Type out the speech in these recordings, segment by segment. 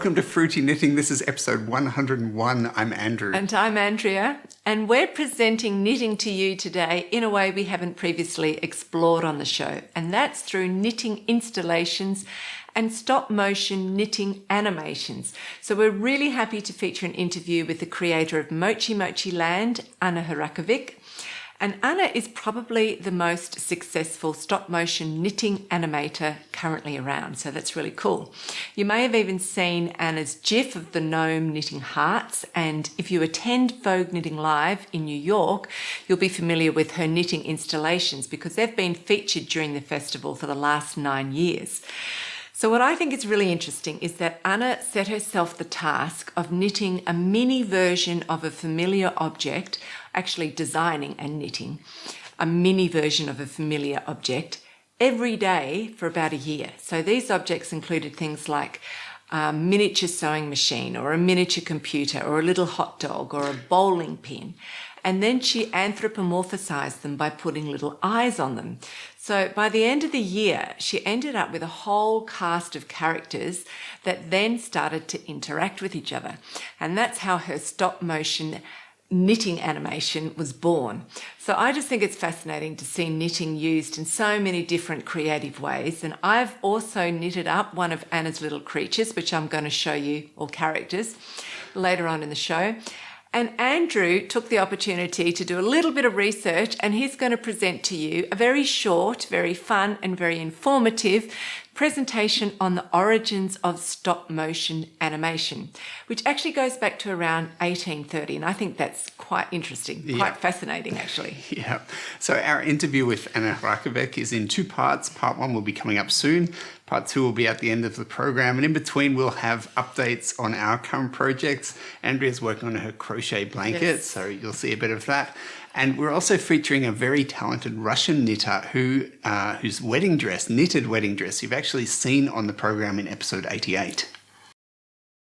Welcome to Fruity Knitting. This is episode 101. I'm Andrew. And I'm Andrea. And we're presenting knitting to you today in a way we haven't previously explored on the show. And that's through knitting installations and stop motion knitting animations. So we're really happy to feature an interview with the creator of Mochimochi Land, Anna Hrachovec. And Anna is probably the most successful stop-motion knitting animator currently around, so that's really cool. You may have even seen Anna's GIF of the gnome knitting hearts, and if you attend Vogue Knitting Live in New York, you'll be familiar with her knitting installations because they've been featured during the festival for the last 9 years. So what I think is really interesting is that Anna set herself the task of knitting a mini version of a familiar object, actually designing and knitting a mini version of a familiar object every day for about a year. So these objects included things like a miniature sewing machine or a miniature computer or a little hot dog or a bowling pin. And then she anthropomorphized them by putting little eyes on them. So by the end of the year, she ended up with a whole cast of characters that then started to interact with each other. And that's how her stop motion knitting animation was born. So I just think it's fascinating to see knitting used in so many different creative ways. And I've also knitted up one of Anna's little creatures, which I'm going to show you, or characters, later on in the show. And Andrew took the opportunity to do a little bit of research, and he's going to present to you a very short, very fun and very informative presentation on the origins of stop motion animation, which actually goes back to around 1830. And I think that's quite interesting, quite fascinating actually. Yeah. So our interview with Anna Hrachovec is in two parts. Part one will be coming up soon. Part two will be at the end of the program. And in between, we'll have updates on our current projects. Andrea's working on her crochet blanket, so you'll see a bit of that. And we're also featuring a very talented Russian knitter whose knitted wedding dress, you've actually seen on the program in episode 88.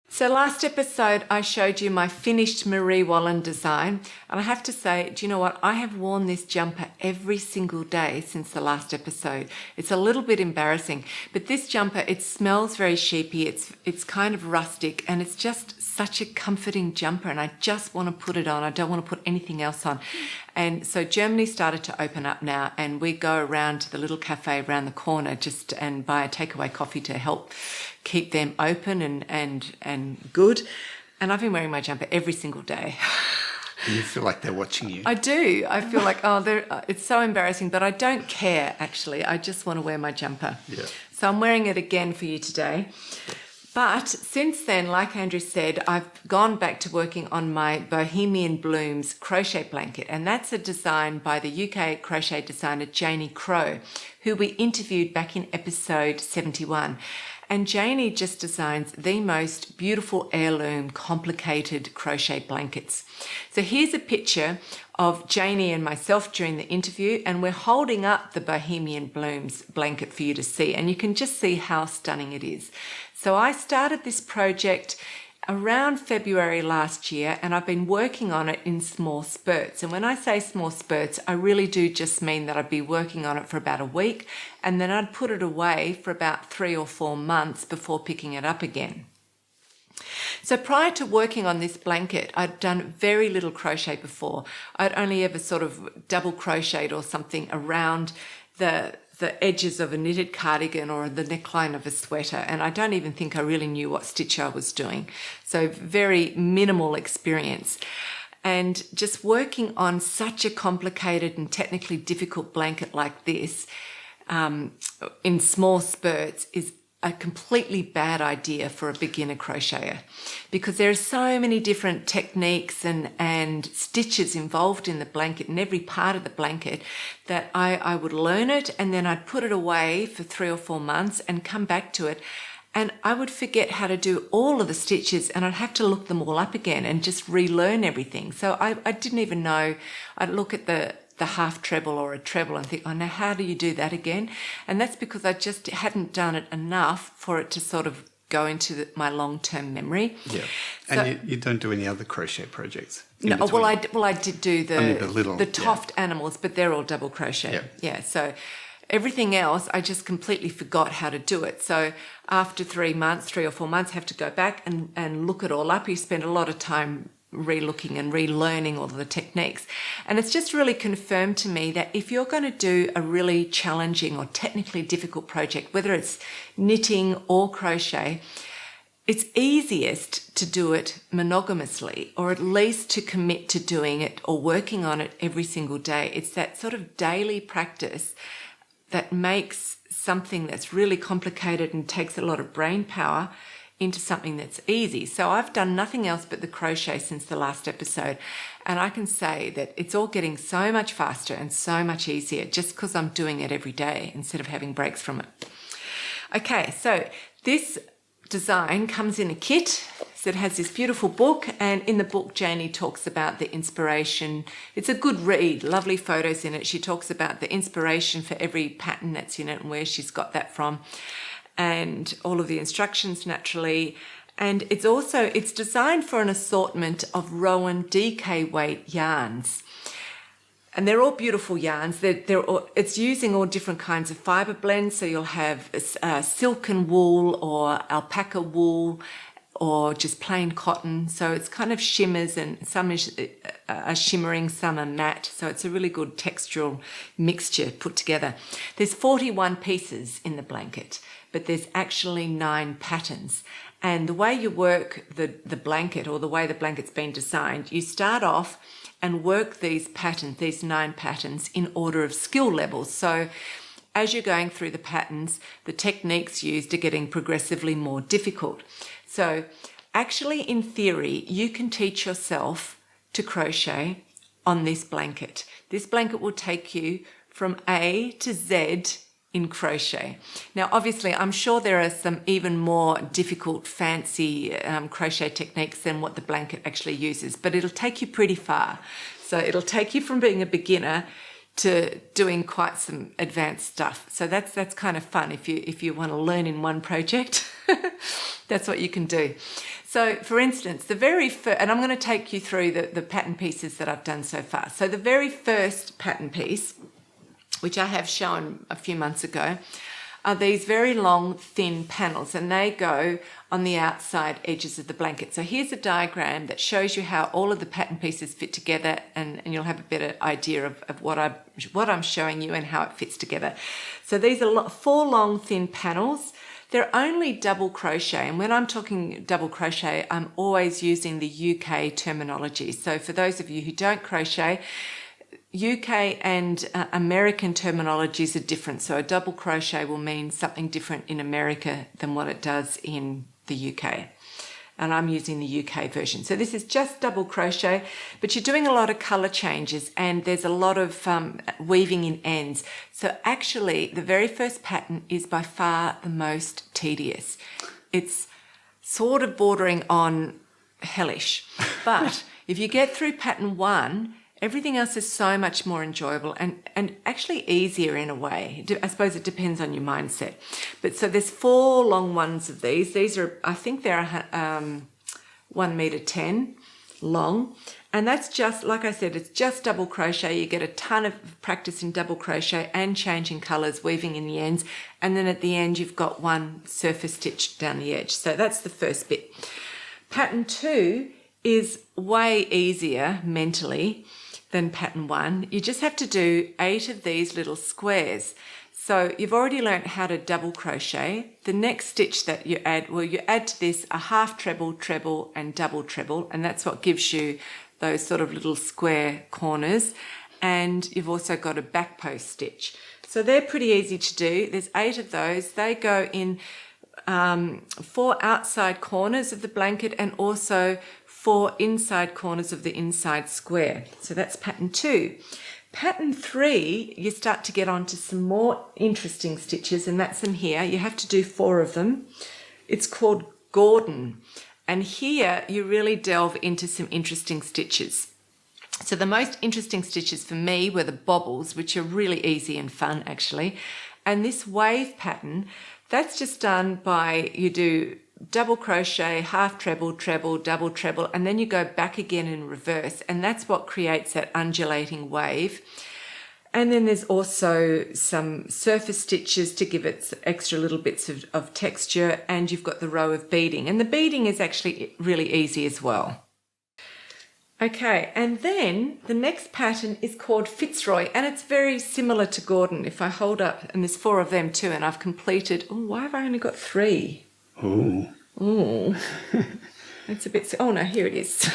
So last episode, I showed you my finished Marie Wallen design. And I have to say, do you know what? I have worn this jumper every single day since the last episode. It's a little bit embarrassing, but this jumper, it smells very sheepy. It's kind of rustic, and it's just such a comforting jumper, and I just want to put it on. I don't want to put anything else on. And so Germany started to open up now, and we go around to the little cafe around the corner and buy a takeaway coffee to help keep them open and good. And I've been wearing my jumper every single day. And you feel like they're watching you. I do. I feel like, it's so embarrassing, but I don't care, actually. I just want to wear my jumper. Yeah. So I'm wearing it again for you today. But since then, like Andrew said, I've gone back to working on my Bohemian Blooms crochet blanket. And that's a design by the UK crochet designer Janie Crow, who we interviewed back in episode 71. And Janie just designs the most beautiful heirloom, complicated crochet blankets. So here's a picture of Janie and myself during the interview, and we're holding up the Bohemian Blooms blanket for you to see, and you can just see how stunning it is. So I started this project around February last year, and I've been working on it in small spurts. And when I say small spurts, I really do just mean that I'd be working on it for about a week, and then I'd put it away for about 3 or 4 months before picking it up again. So prior to working on this blanket, I'd done very little crochet before. I'd only ever sort of double crocheted or something around the edges of a knitted cardigan or the neckline of a sweater, and I don't even think I really knew what stitch I was doing. So very minimal experience. And just working on such a complicated and technically difficult blanket like this in small spurts is a completely bad idea for a beginner crocheter, because there are so many different techniques and stitches involved in the blanket and every part of the blanket that I would learn it, and then I'd put it away for 3 or 4 months and come back to it, and I would forget how to do all of the stitches, and I'd have to look them all up again and just relearn everything. So I didn't even know. I'd look at the half treble or a treble and think, oh, now how do you do that again? And that's because I just hadn't done it enough for it to sort of go into my long-term memory. Yeah. And you don't do any other crochet projects? No, well, I did do the Toft animals, but they're all double crochet. Yeah. Yeah, so everything else, I just completely forgot how to do it. So after 3 or 4 months, have to go back and look it all up. You spend a lot of time re-looking and relearning all of the techniques. And it's just really confirmed to me that if you're going to do a really challenging or technically difficult project, whether it's knitting or crochet, it's easiest to do it monogamously, or at least to commit to doing it or working on it every single day. It's that sort of daily practice that makes something that's really complicated and takes a lot of brain power into something that's easy. So I've done nothing else but the crochet since the last episode, and I can say that it's all getting so much faster and so much easier just because I'm doing it every day instead of having breaks from it. Okay, so this design comes in a kit. So it has this beautiful book, and in the book Janie talks about the inspiration. It's a good read, lovely photos in it. She talks about the inspiration for every pattern that's in it and where she's got that from, and all of the instructions naturally. And it's designed for an assortment of Rowan DK weight yarns. And they're all beautiful yarns. It's using all different kinds of fibre blends. So you'll have silk and wool, or alpaca wool, or just plain cotton. So it's kind of shimmers, and some are shimmering, some are matte. So it's a really good textural mixture put together. There's 41 pieces in the blanket, but there's actually 9 patterns. And the way you work the blanket, or the way the blanket's been designed, you start off and work these patterns, these 9 patterns, in order of skill levels. So as you're going through the patterns, the techniques used are getting progressively more difficult. So actually, in theory, you can teach yourself to crochet on this blanket. This blanket will take you from A to Z in crochet. Now, obviously, I'm sure there are some even more difficult, fancy crochet techniques than what the blanket actually uses, but it'll take you pretty far. So it'll take you from being a beginner to doing quite some advanced stuff. So that's kind of fun if you want to learn in one project. That's what you can do. So, for instance, the very first, and I'm going to take you through the pattern pieces that I've done so far. So the very first pattern piece, which I have shown a few months ago, are these very long, thin panels, and they go on the outside edges of the blanket. So here's a diagram that shows you how all of the pattern pieces fit together, and you'll have a better idea of what I'm showing you and how it fits together. So these are 4 long, thin panels. They're only double crochet, and when I'm talking double crochet, I'm always using the UK terminology. So for those of you who don't crochet, UK and American terminologies are different. So a double crochet will mean something different in America than what it does in the UK. And I'm using the UK version. So this is just double crochet, but you're doing a lot of colour changes, and there's a lot of weaving in ends. So actually, the very first pattern is by far the most tedious. It's sort of bordering on hellish. But if you get through pattern 1, everything else is so much more enjoyable and actually easier in a way. I suppose it depends on your mindset. But so there's 4 long ones of these. These are, I think they're 1 meter 10 long. And that's just, like I said, it's just double crochet. You get a ton of practice in double crochet and changing colours, weaving in the ends. And then at the end, you've got 1 surface stitch down the edge. So that's the first bit. Pattern 2 is way easier mentally than pattern 1. You just have to do 8 of these little squares. So you've already learnt how to double crochet. The next stitch that you add, you add to this a half treble, treble and double treble, and that's what gives you those sort of little square corners. And you've also got a back post stitch. So they're pretty easy to do. There's 8 of those. They go in 4 outside corners of the blanket and also 4 inside corners of the inside square. So that's pattern 2. Pattern 3, you start to get onto some more interesting stitches, and that's in here. You have to do 4 of them. It's called Gordon. And here you really delve into some interesting stitches. So the most interesting stitches for me were the bobbles, which are really easy and fun actually. And this wave pattern, that's just done by, you do double crochet, half treble, treble, double treble, and then you go back again in reverse, and that's what creates that undulating wave. And then there's also some surface stitches to give it extra little bits of texture, and you've got the row of beading. And the beading is actually really easy as well. Okay, and then the next pattern is called Fitzroy, and it's very similar to Gordon. If I hold up, and there's 4 of them too, and I've completed, oh, why have I only got 3? Oh, it's a bit, oh no, here it is.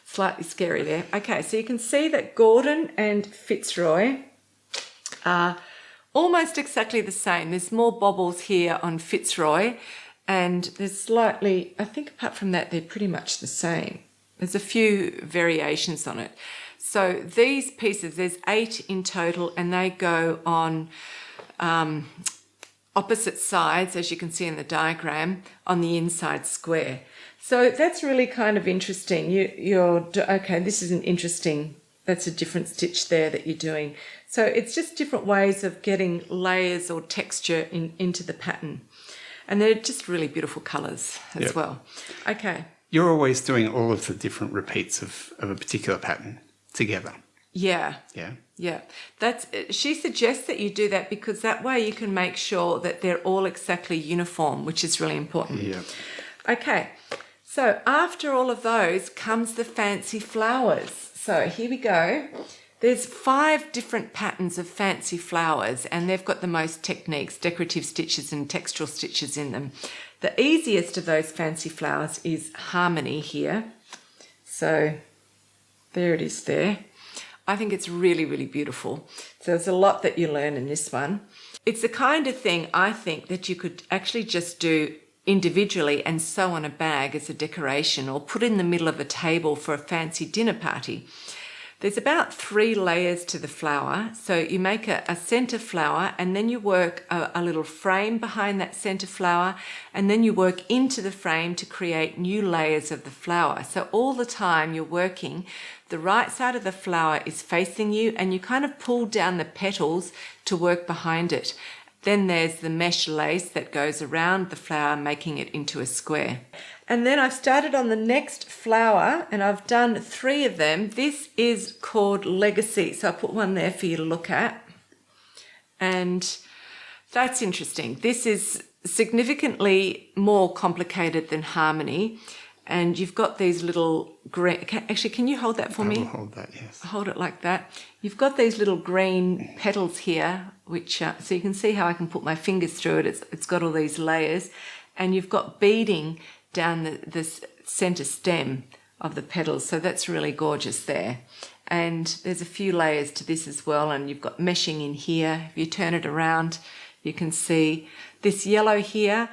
Slightly scary there. Okay, so you can see that Gordon and Fitzroy are almost exactly the same. There's more bobbles here on Fitzroy, and there's slightly, I think apart from that, they're pretty much the same. There's a few variations on it. So these pieces, there's 8 in total, and they go on opposite sides, as you can see in the diagram, on the inside square. So that's really kind of interesting. Okay, this is an interesting, that's a different stitch there that you're doing. So it's just different ways of getting layers or texture into the pattern. And they're just really beautiful colours as well. Okay. You're always doing all of the different repeats of a particular pattern together. Yeah. Yeah. Yeah. She suggests that you do that because that way you can make sure that they're all exactly uniform, which is really important. Yeah. Okay. So after all of those comes the fancy flowers. So here we go. There's 5 different patterns of fancy flowers, and they've got the most techniques, decorative stitches and textural stitches in them. The easiest of those fancy flowers is Harmony here. So there it is there. I think it's really, really beautiful. So there's a lot that you learn in this one. It's the kind of thing I think that you could actually just do individually and sew on a bag as a decoration, or put in the middle of a table for a fancy dinner party. There's about 3 layers to the flower. So you make a center flower, and then you work a little frame behind that center flower, and then you work into the frame to create new layers of the flower. So all the time you're working, the right side of the flower is facing you, and you kind of pull down the petals to work behind it. Then there's the mesh lace that goes around the flower, making it into a square. And then I've started on the next flower, and I've done 3 of them. This is called Legacy, so I put one there for you to look at. And that's interesting. This is significantly more complicated than Harmony. And you've got these little green... Actually, can you hold that for me? I will hold that, yes. Hold it like that. You've got these little green petals here, which... so you can see how I can put my fingers through it. It's got all these layers. And you've got beading down the centre stem of the petals. So that's really gorgeous there. And there's a few layers to this as well. And you've got meshing in here. If you turn it around, you can see this yellow here.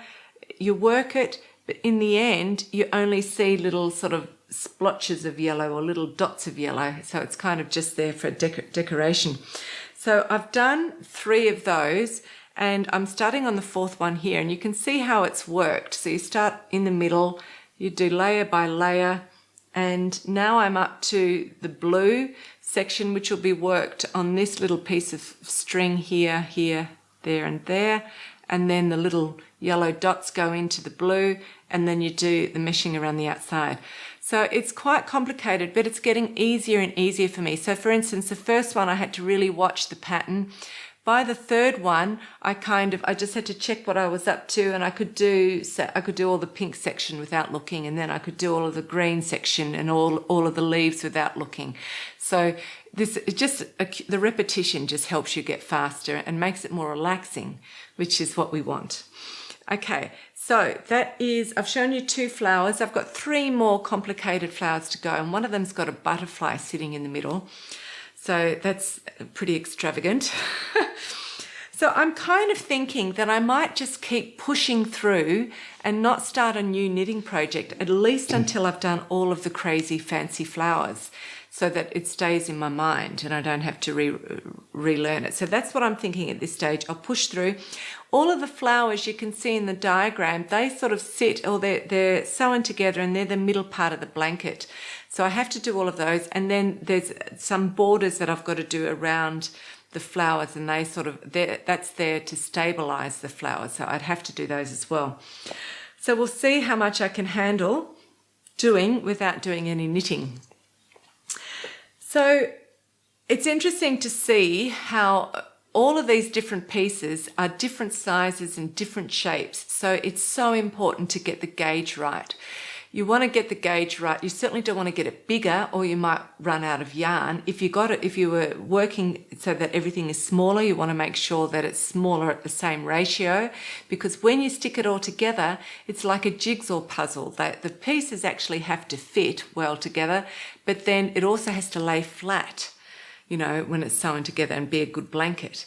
You work it, but in the end, you only see little sort of splotches of yellow or little dots of yellow. So it's kind of just there for decoration. So I've done 3 of those, and I'm starting on the 4th one here, and you can see how it's worked. So you start in the middle, you do layer by layer, and now I'm up to the blue section, which will be worked on this little piece of string here, here, there, and there. And then the little yellow dots go into the blue, and then you do the meshing around the outside. So it's quite complicated, but it's getting easier and easier for me. So for instance, the first one I had to really watch the pattern. By the 3rd one, I just had to check what I was up to, and I could do all the pink section without looking, and then I could do all of the green section and all of the leaves without looking. So the repetition just helps you get faster and makes it more relaxing, which is what we want. Okay, so I've shown you 2 flowers. I've got 3 more complicated flowers to go, and one of them's got a butterfly sitting in the middle. So that's pretty extravagant. So I'm kind of thinking that I might just keep pushing through and not start a new knitting project, at least until I've done all of the crazy fancy flowers, so that it stays in my mind and I don't have to relearn it. So that's what I'm thinking at this stage. I'll push through. All of the flowers you can see in the diagram, they sort of sit, or they're sewn together, and they're the middle part of the blanket. So I have to do all of those. And then there's some borders that I've got to do around the flowers, and that's there to stabilize the flowers. So I'd have to do those as well. So we'll see how much I can handle doing without doing any knitting. So It's interesting to see how all of these different pieces are different sizes and different shapes. So it's so important to get the gauge right. You want to get the gauge right. You certainly don't want to get it bigger or you might run out of yarn. If you were working so that everything is smaller, you want to make sure that it's smaller at the same ratio, because when you stick it all together, it's like a jigsaw puzzle. The pieces actually have to fit well together, but then it also has to lay flat, when it's sewn together, and be a good blanket.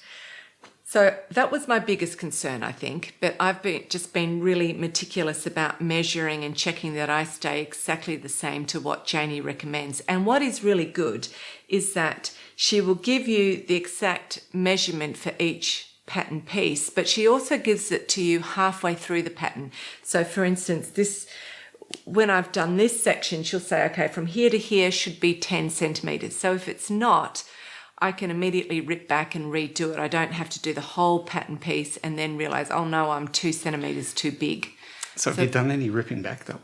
So that was my biggest concern, I think, but I've just been really meticulous about measuring and checking that I stay exactly the same to what Janie recommends. And what is really good is that she will give you the exact measurement for each pattern piece, but she also gives it to you halfway through the pattern. So for instance, when I've done this section, she'll say, okay, from here to here should be 10 centimetres. So if it's not, I can immediately rip back and redo it. I don't have to do the whole pattern piece and then realise, oh no, I'm 2 centimetres too big. So have you done any ripping back though?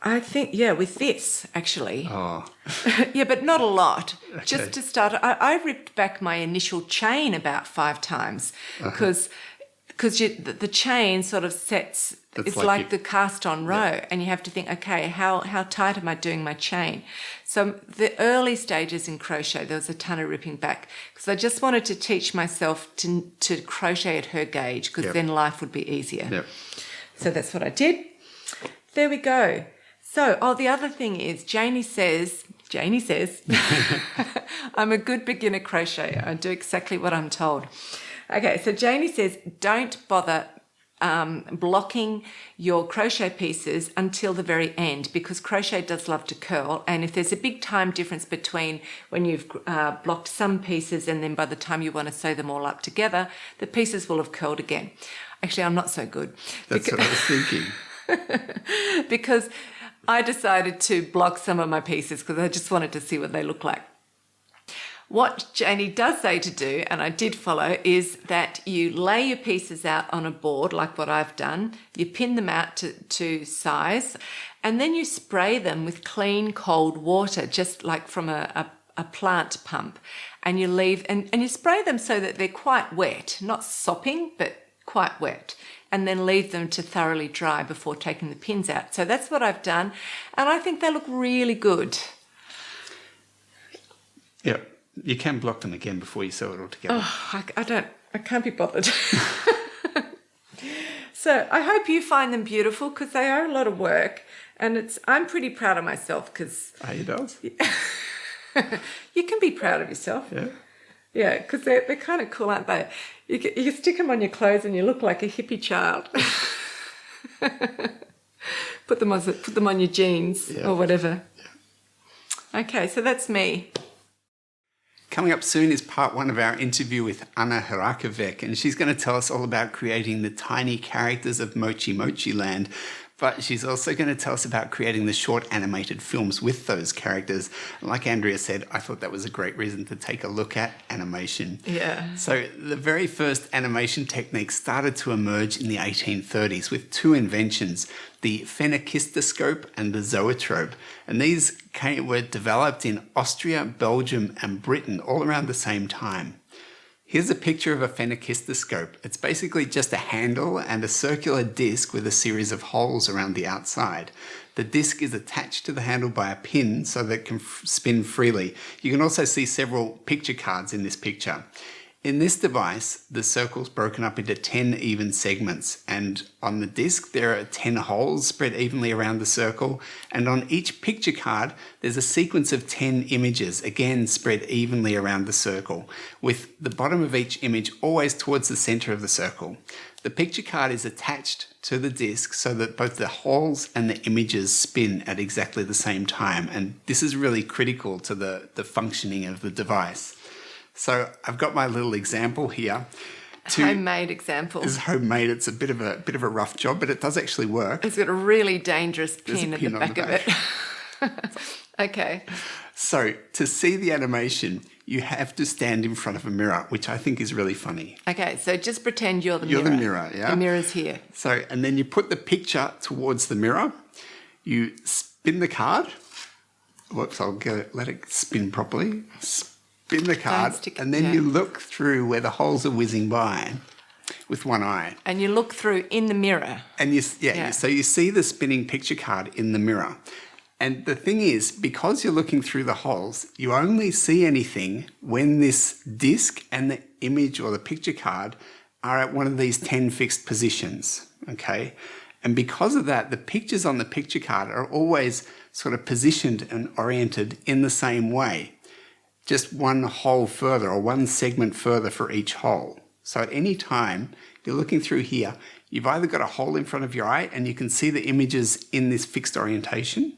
I think, yeah, with this actually. Oh. Yeah, but not a lot. Okay. Just to start, I ripped back my initial chain about 5 times because the chain sort of sets, it's like the cast on row, and you have to think, okay, how tight am I doing my chain? So the early stages in crochet, there was a ton of ripping back because I just wanted to teach myself to crochet at her gauge, because then life would be easier. Yep. So that's what I did. There we go. So, the other thing is, Janie says, I'm a good beginner crocheter. I do exactly what I'm told. Okay, so Janie says, don't bother blocking your crochet pieces until the very end, because crochet does love to curl, and if there's a big time difference between when you've blocked some pieces and then by the time you want to sew them all up together, the pieces will have curled again. Actually, I'm not so good. That's what I was thinking. Because I decided to block some of my pieces because I just wanted to see what they look like. What Janie does say to do, and I did follow, is that you lay your pieces out on a board like what I've done. You pin them out to size, and then you spray them with clean cold water, just like from a plant pump. And you leave, and you spray them so that they're quite wet, not sopping, but quite wet, and then leave them to thoroughly dry before taking the pins out. So that's what I've done, and I think they look really good. Yeah. You can block them again before you sew it all together. Oh, I can't be bothered. So I hope you find them beautiful, because they are a lot of work, and I'm pretty proud of myself because... Are you, dolls? You can be proud of yourself. Yeah. Yeah, because they're kind of cool, aren't they? You can stick them on your clothes and you look like a hippie child. Put them on your jeans or whatever. Yeah. Okay, so that's me. Coming up soon is part 1 of our interview with Anna Hrachovec, and she's going to tell us all about creating the tiny characters of Mochimochi Land, but she's also going to tell us about creating the short animated films with those characters. And like Andrea said, I thought that was a great reason to take a look at animation. Yeah. So the very first animation techniques started to emerge in the 1830s with 2 inventions, the phenakistoscope and the zoetrope. And these were developed in Austria, Belgium, and Britain all around the same time. Here's a picture of a phenakistoscope. It's basically just a handle and a circular disc with a series of holes around the outside. The disc is attached to the handle by a pin so that it can spin freely. You can also see several picture cards in this picture. In this device, the circle's broken up into 10 even segments, and on the disc there are 10 holes spread evenly around the circle, and on each picture card there's a sequence of 10 images, again spread evenly around the circle, with the bottom of each image always towards the center of the circle. The picture card is attached to the disc so that both the holes and the images spin at exactly the same time, and this is really critical to the functioning of the device. So I've got my little example here. Homemade example. It's homemade. It's a bit of a rough job, but it does actually work. It's got a really dangerous pin at the back of it. Okay. So to see the animation, you have to stand in front of a mirror, which I think is really funny. Okay, so just pretend you're the mirror. You're the mirror, yeah. The mirror's here. So, and then you put the picture towards the mirror. You spin the card. Whoops, I'll let it spin properly. spin the card, stick it- and then yeah. you look through where the holes are whizzing by with one eye. And you look through in the mirror. And Yeah. so you see the spinning picture card in the mirror. And the thing is, because you're looking through the holes, you only see anything when this disc and the image or the picture card are at one of these 10 fixed positions, okay? And because of that, the pictures on the picture card are always sort of positioned and oriented in the same way, just one hole further or one segment further for each hole. So at any time, you're looking through here, you've either got a hole in front of your eye and you can see the images in this fixed orientation,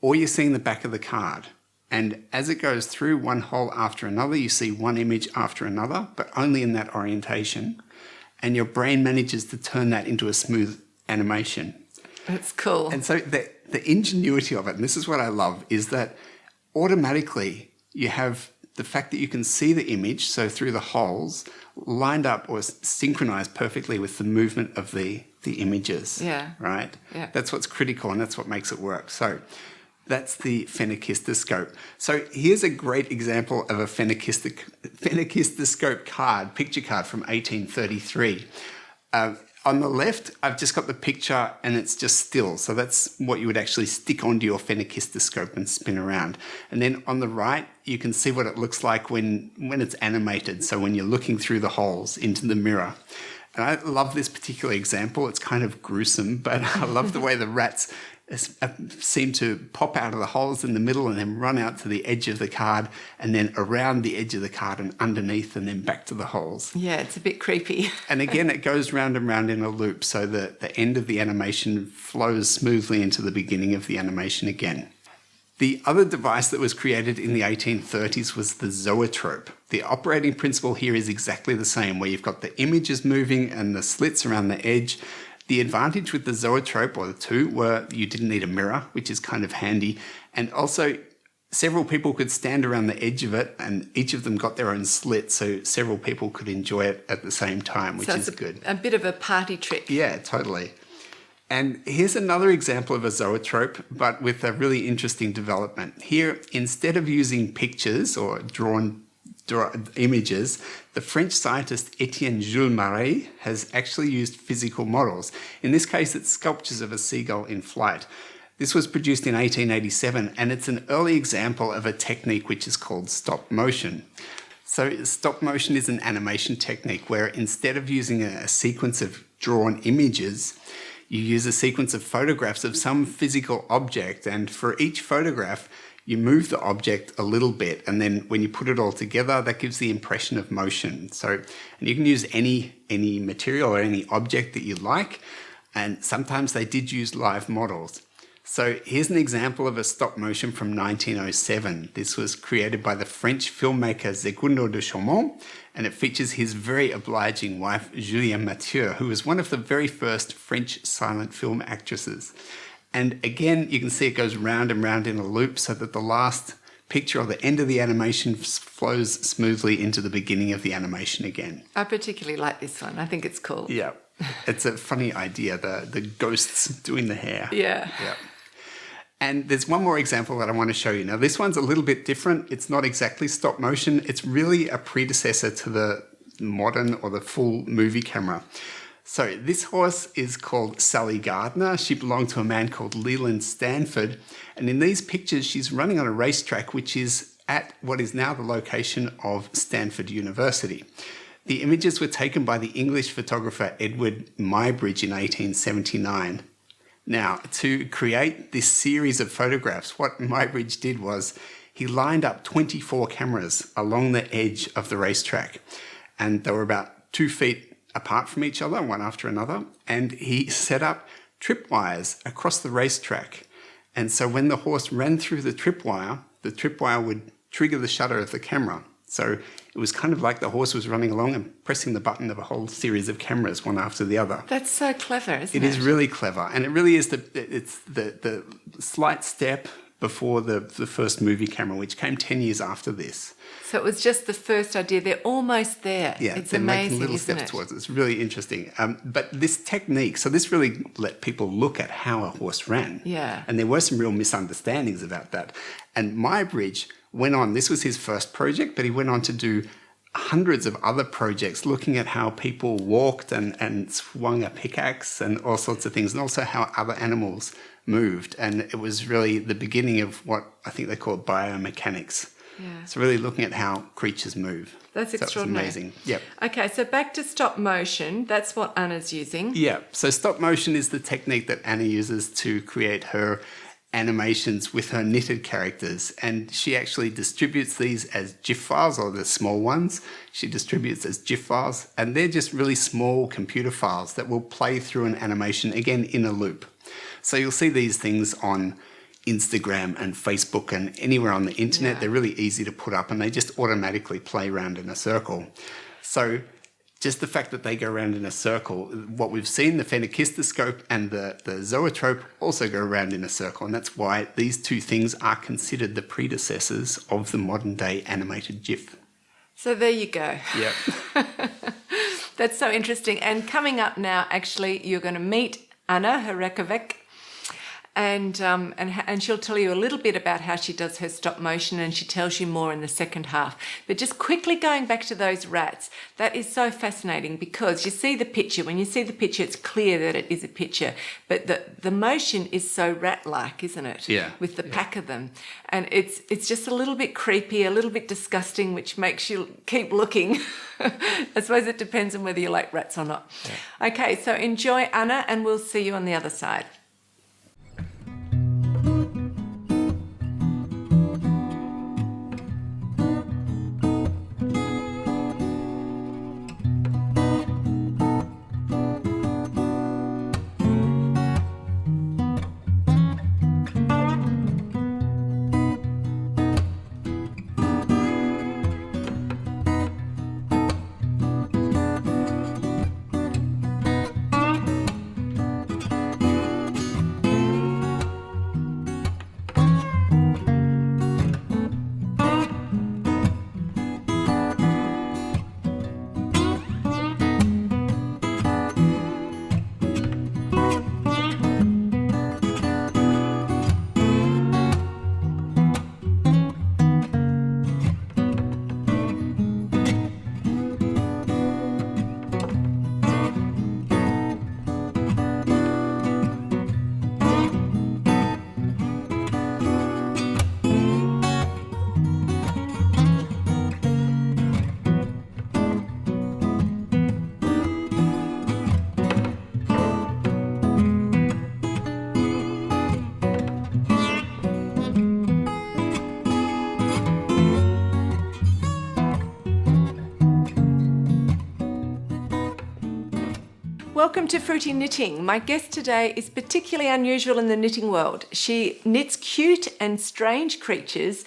or you're seeing the back of the card. And as it goes through one hole after another, you see one image after another, but only in that orientation. And your brain manages to turn that into a smooth animation. That's cool. And so the ingenuity of it, and this is what I love, is that automatically you have the fact that you can see the image, so through the holes, lined up or synchronized perfectly with the movement of the images. Yeah. Right? Yeah. That's what's critical and that's what makes it work. So that's the phenakistoscope. So here's a great example of a phenakistoscope card, picture card from 1833. On the left, I've just got the picture and it's just still. So that's what you would actually stick onto your phenakistoscope and spin around. And then on the right, you can see what it looks like when it's animated. So when you're looking through the holes into the mirror. And I love this particular example. It's kind of gruesome, but I love the way the rats seem to pop out of the holes in the middle and then run out to the edge of the card and then around the edge of the card and underneath and then back to the holes. Yeah, it's a bit creepy. And again, it goes round and round in a loop, so that the end of the animation flows smoothly into the beginning of the animation again. The other device that was created in the 1830s was the zoetrope. The operating principle here is exactly the same, where you've got the images moving and the slits around the edge. The advantage with the zoetrope, or the two, were you didn't need a mirror, which is kind of handy. And also, several people could stand around the edge of it, and each of them got their own slit, so several people could enjoy it at the same time, which is good. A bit of a party trick. Yeah, totally. And here's another example of a zoetrope, but with a really interesting development. Here, instead of using pictures or drawn images, the French scientist Etienne Jules Marais has actually used physical models. In this case, it's sculptures of a seagull in flight. This was produced in 1887, and it's an early example of a technique which is called stop motion. So stop motion is an animation technique where instead of using a sequence of drawn images, you use a sequence of photographs of some physical object, and for each photograph, you move the object a little bit, and then when you put it all together, that gives the impression of motion. So, and you can use any material or any object that you like, and sometimes they did use live models. So here's an example of a stop motion from 1907. This was created by the French filmmaker Segundo de Chaumont, and it features his very obliging wife, Julienne Mathieu, who was one of the very first French silent film actresses. And again, you can see it goes round and round in a loop so that the last picture or the end of the animation flows smoothly into the beginning of the animation again. I particularly like this one. I think it's cool. Yeah, it's a funny idea, the ghosts doing the hair. Yeah. Yeah. And there's one more example that I want to show you. Now, this one's a little bit different. It's not exactly stop motion. It's really a predecessor to the modern or the full movie camera. So this horse is called Sally Gardner. She belonged to a man called Leland Stanford. And in these pictures, she's running on a racetrack, which is at what is now the location of Stanford University. The images were taken by the English photographer Edward Muybridge in 1879. Now, to create this series of photographs, what Muybridge did was he lined up 24 cameras along the edge of the racetrack. And they were about 2 feet apart from each other, one after another. And he set up tripwires across the racetrack. And so when the horse ran through the tripwire would trigger the shutter of the camera. So it was kind of like the horse was running along and pressing the button of a whole series of cameras, one after the other. That's so clever, isn't it? It is really clever. And it really is the slight step before the first movie camera, which came 10 years after this. So it was just the first idea. They're almost there. Yeah, it's they're amazing, making little isn't steps it? towards it. It's really interesting. But this technique, so this really let people look at how a horse ran. Yeah. And there were some real misunderstandings about that. And Muybridge went on, this was his first project, but he went on to do hundreds of other projects looking at how people walked and swung a pickaxe and all sorts of things, and also how other animals moved. And it was really the beginning of what I think they call biomechanics. Yeah. So really looking at how creatures move. That's extraordinary. That was amazing. Yep. Okay, so back to stop motion. That's what Anna's using. Yeah. So stop motion is the technique that Anna uses to create her animations with her knitted characters, and she actually distributes these as GIF files, or the small ones she distributes as GIF files, and they're just really small computer files that will play through an animation again in a loop. So you'll see these things on Instagram and Facebook and anywhere on the internet. They're really easy to put up, and they just automatically play around in a circle. So just the fact that they go around in a circle, what we've seen, the phenakistoscope and the zoetrope also go around in a circle. And that's why these two things are considered the predecessors of the modern day animated GIF. So there you go. Yep. That's so interesting. And coming up now, actually, you're going to meet Anna Hrachovec. And she'll tell you a little bit about how she does her stop motion, and she tells you more in the second half. But just quickly going back to those rats, that is so fascinating because you see the picture. When you see the picture, it's clear that it is a picture. But the motion is so rat-like, isn't it? Yeah. With the pack of them. And it's just a little bit creepy, a little bit disgusting, which makes you keep looking. I suppose it depends on whether you like rats or not. Yeah. Okay, so enjoy, Anna, and we'll see you on the other side. Welcome to Fruity Knitting. My guest today is particularly unusual in the knitting world. She knits cute and strange creatures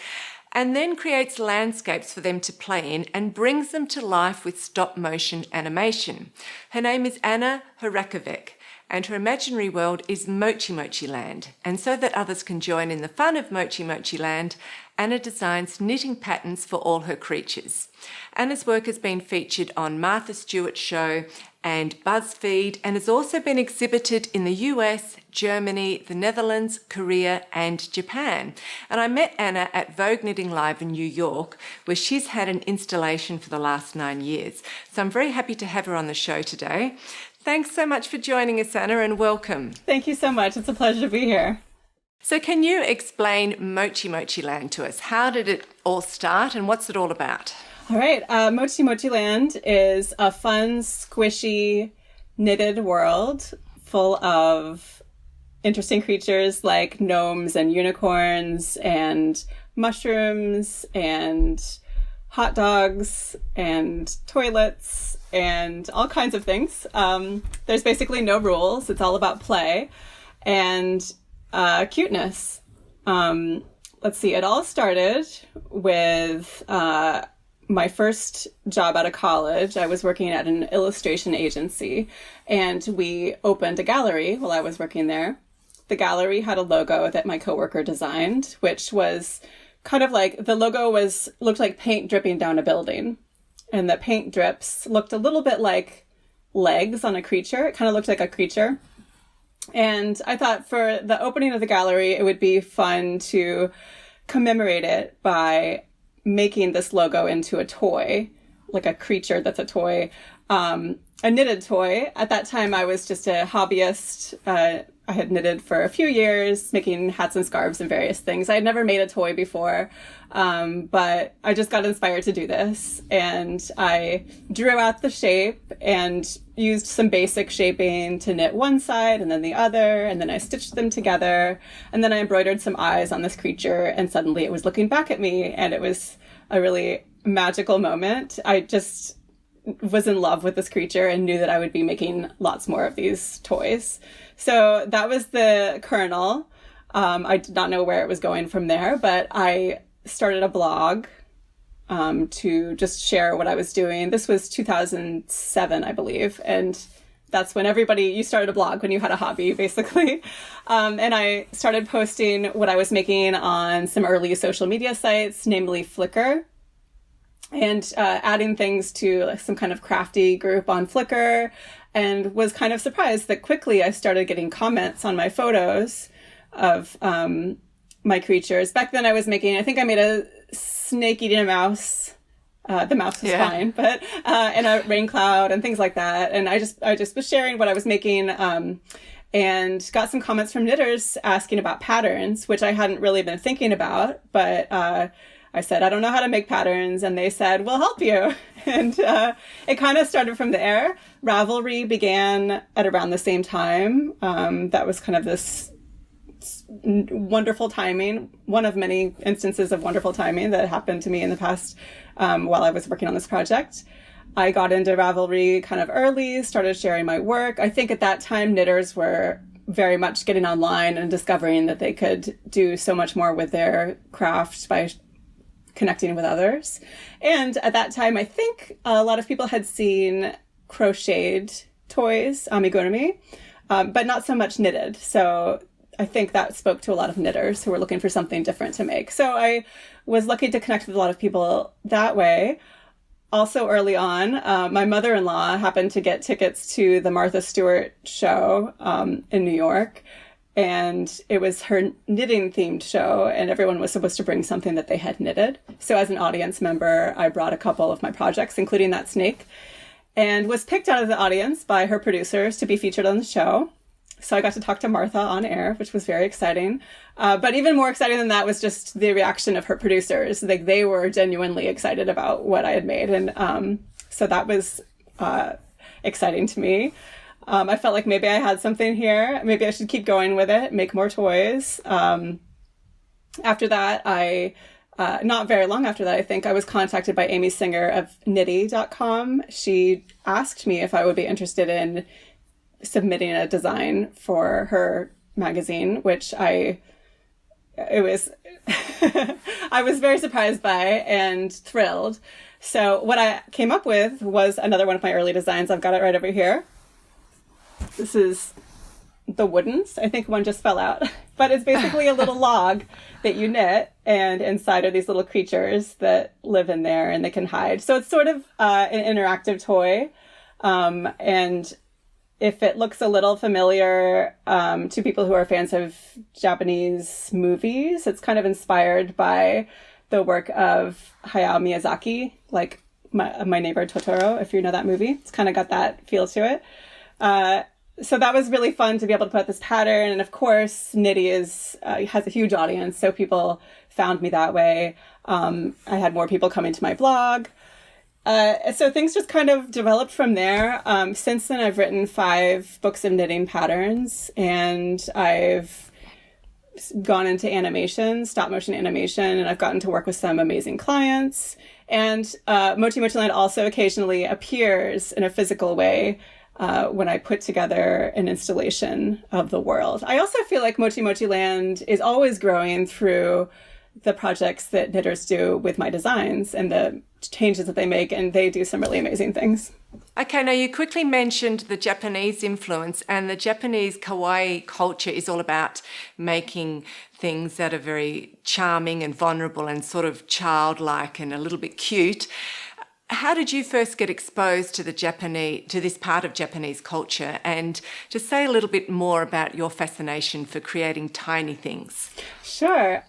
and then creates landscapes for them to play in and brings them to life with stop motion animation. Her name is Anna Hrachovec, and her imaginary world is Mochimochi Land. And so that others can join in the fun of Mochimochi Land, Anna designs knitting patterns for all her creatures. Anna's work has been featured on Martha Stewart's show and BuzzFeed, and has also been exhibited in the US, Germany, the Netherlands, Korea, and Japan. And I met Anna at Vogue Knitting Live in New York, where she's had an installation for the last 9 years. So I'm very happy to have her on the show today. Thanks so much for joining us, Anna, and welcome. Thank you so much. It's a pleasure to be here. So can you explain Mochimochi Land to us? How did it all start and what's it all about? All right. Mochimochi Land is a fun, squishy, knitted world full of interesting creatures like gnomes and unicorns and mushrooms and hot dogs and toilets and all kinds of things. There's basically no rules. It's all about play and cuteness. Let's see. It all started with my first job out of college. I was working at an illustration agency, and we opened a gallery while I was working there. The gallery had a logo that my coworker designed, which was kind of like, the logo looked like paint dripping down a building. And the paint drips looked a little bit like legs on a creature. It kind of looked like a creature. And I thought for the opening of the gallery, it would be fun to commemorate it by making this logo into a toy, like a creature that's a toy, a knitted toy. At that time, I was just a hobbyist. I had knitted for a few years, making hats and scarves and various things. I had never made a toy before, but I just got inspired to do this. And I drew out the shape and used some basic shaping to knit one side and then the other. And then I stitched them together. And then I embroidered some eyes on this creature. And suddenly it was looking back at me. And it was a really magical moment. I just was in love with this creature and knew that I would be making lots more of these toys. So that was the kernel. I did not know where it was going from there, but I started a blog to just share what I was doing. This was 2007, I believe. And that's when you started a blog when you had a hobby, basically. And I started posting what I was making on some early social media sites, namely Flickr, and adding things to some kind of crafty group on Flickr, and was kind of surprised that quickly I started getting comments on my photos of my creatures. Back then I made a snake eating a mouse. The mouse was fine, but and a rain cloud and things like that. And I just was sharing what I was making, and got some comments from knitters asking about patterns, which I hadn't really been thinking about, but I said, I don't know how to make patterns. And they said, we'll help you. And it kind of started from there. Ravelry began at around the same time. That was kind of this wonderful timing, one of many instances of wonderful timing that happened to me in the past while I was working on this project. I got into Ravelry kind of early, started sharing my work. I think at that time, knitters were very much getting online and discovering that they could do so much more with their craft by connecting with others. And at that time, I think a lot of people had seen crocheted toys, amigurumi, but not so much knitted. So I think that spoke to a lot of knitters who were looking for something different to make. So I was lucky to connect with a lot of people that way. Also early on, my mother-in-law happened to get tickets to the Martha Stewart show in New York. And it was her knitting themed show, and everyone was supposed to bring something that they had knitted. So as an audience member, I brought a couple of my projects, including that snake, and was picked out of the audience by her producers to be featured on the show. So I got to talk to Martha on air, which was very exciting. But even more exciting than that was just the reaction of her producers. Like, they were genuinely excited about what I had made. And so that was exciting to me. I felt like maybe I had something here. Maybe I should keep going with it, make more toys. After that, not very long after that, I think I was contacted by Amy Singer of Knitty.com. She asked me if I would be interested in submitting a design for her magazine, which I was very surprised by and thrilled. So what I came up with was another one of my early designs. I've got it right over here. This is the Woodens. I think one just fell out. But it's basically a little log that you knit, and inside are these little creatures that live in there and they can hide. So it's sort of an interactive toy. And if it looks a little familiar to people who are fans of Japanese movies, it's kind of inspired by the work of Hayao Miyazaki, like My Neighbor Totoro, if you know that movie. It's kind of got that feel to it. So that was really fun to be able to put out this pattern. And of course, Knitty has a huge audience, so people found me that way. I had more people coming to my blog. So things just kind of developed from there. Since then, I've written 5 books of knitting patterns, and I've gone into animation, stop motion animation, and I've gotten to work with some amazing clients. And Mochimochi Land also occasionally appears in a physical way when I put together an installation of the world. I also feel like Mochimochi Land is always growing through the projects that knitters do with my designs and the changes that they make, and they do some really amazing things. Okay, now you quickly mentioned the Japanese influence, and the Japanese kawaii culture is all about making things that are very charming and vulnerable and sort of childlike and a little bit cute. How did you first get exposed to this part of Japanese culture, and just say a little bit more about your fascination for creating tiny things? Sure.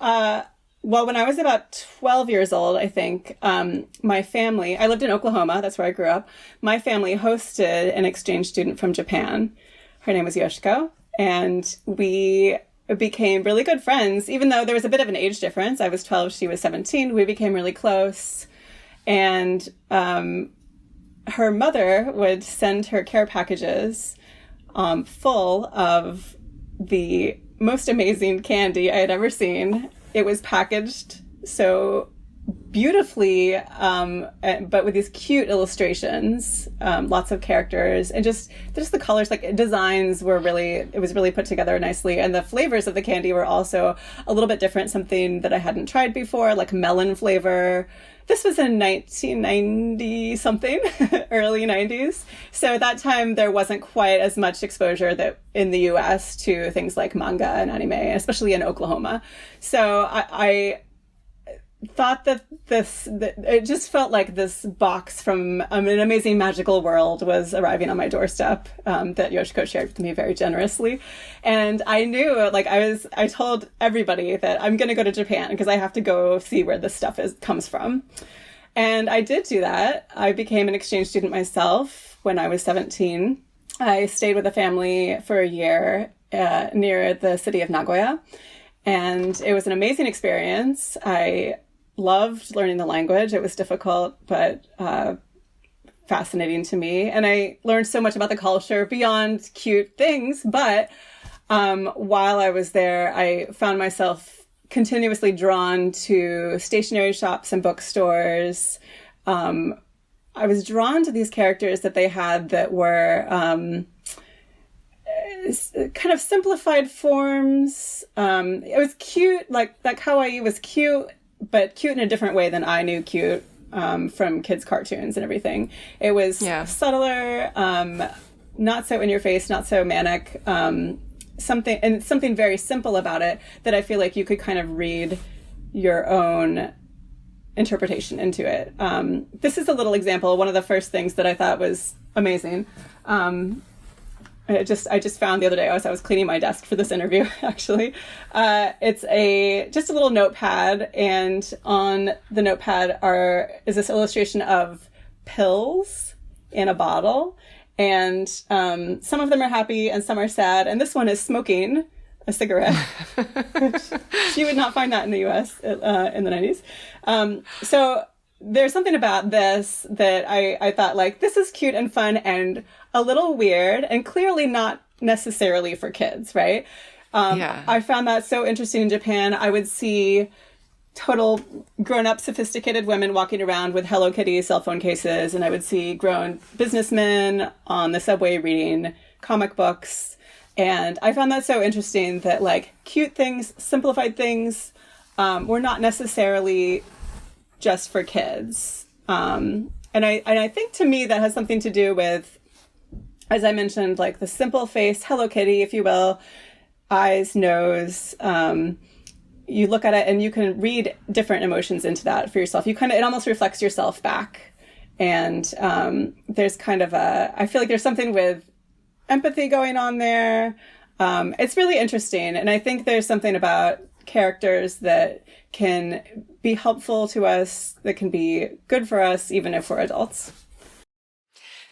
Well, when I was about 12 years old, I think, my family, I lived in Oklahoma, that's where I grew up. My family hosted an exchange student from Japan. Her name was Yoshiko, and we became really good friends, even though there was a bit of an age difference. I was 12, she was 17. We became really close. And her mother would send her care packages full of the most amazing candy I had ever seen. It was packaged so beautifully, but with these cute illustrations, lots of characters, and just the colors, like designs were it was really put together nicely. And the flavors of the candy were also a little bit different, something that I hadn't tried before, like melon flavor. This was in 1990 something, early 90s. So at that time, there wasn't quite as much exposure that in the US to things like manga and anime, especially in Oklahoma. So I thought that it just felt like this box from an amazing magical world was arriving on my doorstep, that Yoshiko shared with me very generously. And I knew, like, I told everybody that I'm going to go to Japan because I have to go see where this stuff comes from. And I did do that. I became an exchange student myself when I was 17. I stayed with a family for a year near the city of Nagoya. And it was an amazing experience. I loved learning the language. It was difficult, but fascinating to me. And I learned so much about the culture beyond cute things. But while I was there, I found myself continuously drawn to stationery shops and bookstores. I was drawn to these characters that they had that were kind of simplified forms. It was cute, like kawaii was cute, but cute in a different way than I knew cute from kids' cartoons and everything. It was subtler, not so in your face, not so manic, something very simple about it that I feel like you could kind of read your own interpretation into it. This is a little example. One of the first things that I thought was amazing. I just found the other day as I was cleaning my desk for this interview, actually. It's just a little notepad, and on the notepad is this illustration of pills in a bottle, and some of them are happy and some are sad, and this one is smoking a cigarette. You would not find that in the US in the 90s. So there's something about this that I thought, like, this is cute and fun and a little weird and clearly not necessarily for kids, right? I found that so interesting in Japan. I would see total grown-up sophisticated women walking around with Hello Kitty cell phone cases, and I would see grown businessmen on the subway reading comic books. And I found that so interesting that, like, cute things, simplified things, were not necessarily just for kids. And I think, to me, that has something to do with, as I mentioned, like the simple face, Hello Kitty, if you will, eyes, nose. You look at it and you can read different emotions into that for yourself. It almost reflects yourself back. And there's kind of I feel like there's something with empathy going on there. It's really interesting. And I think there's something about characters that can be helpful to us, that can be good for us, even if we're adults.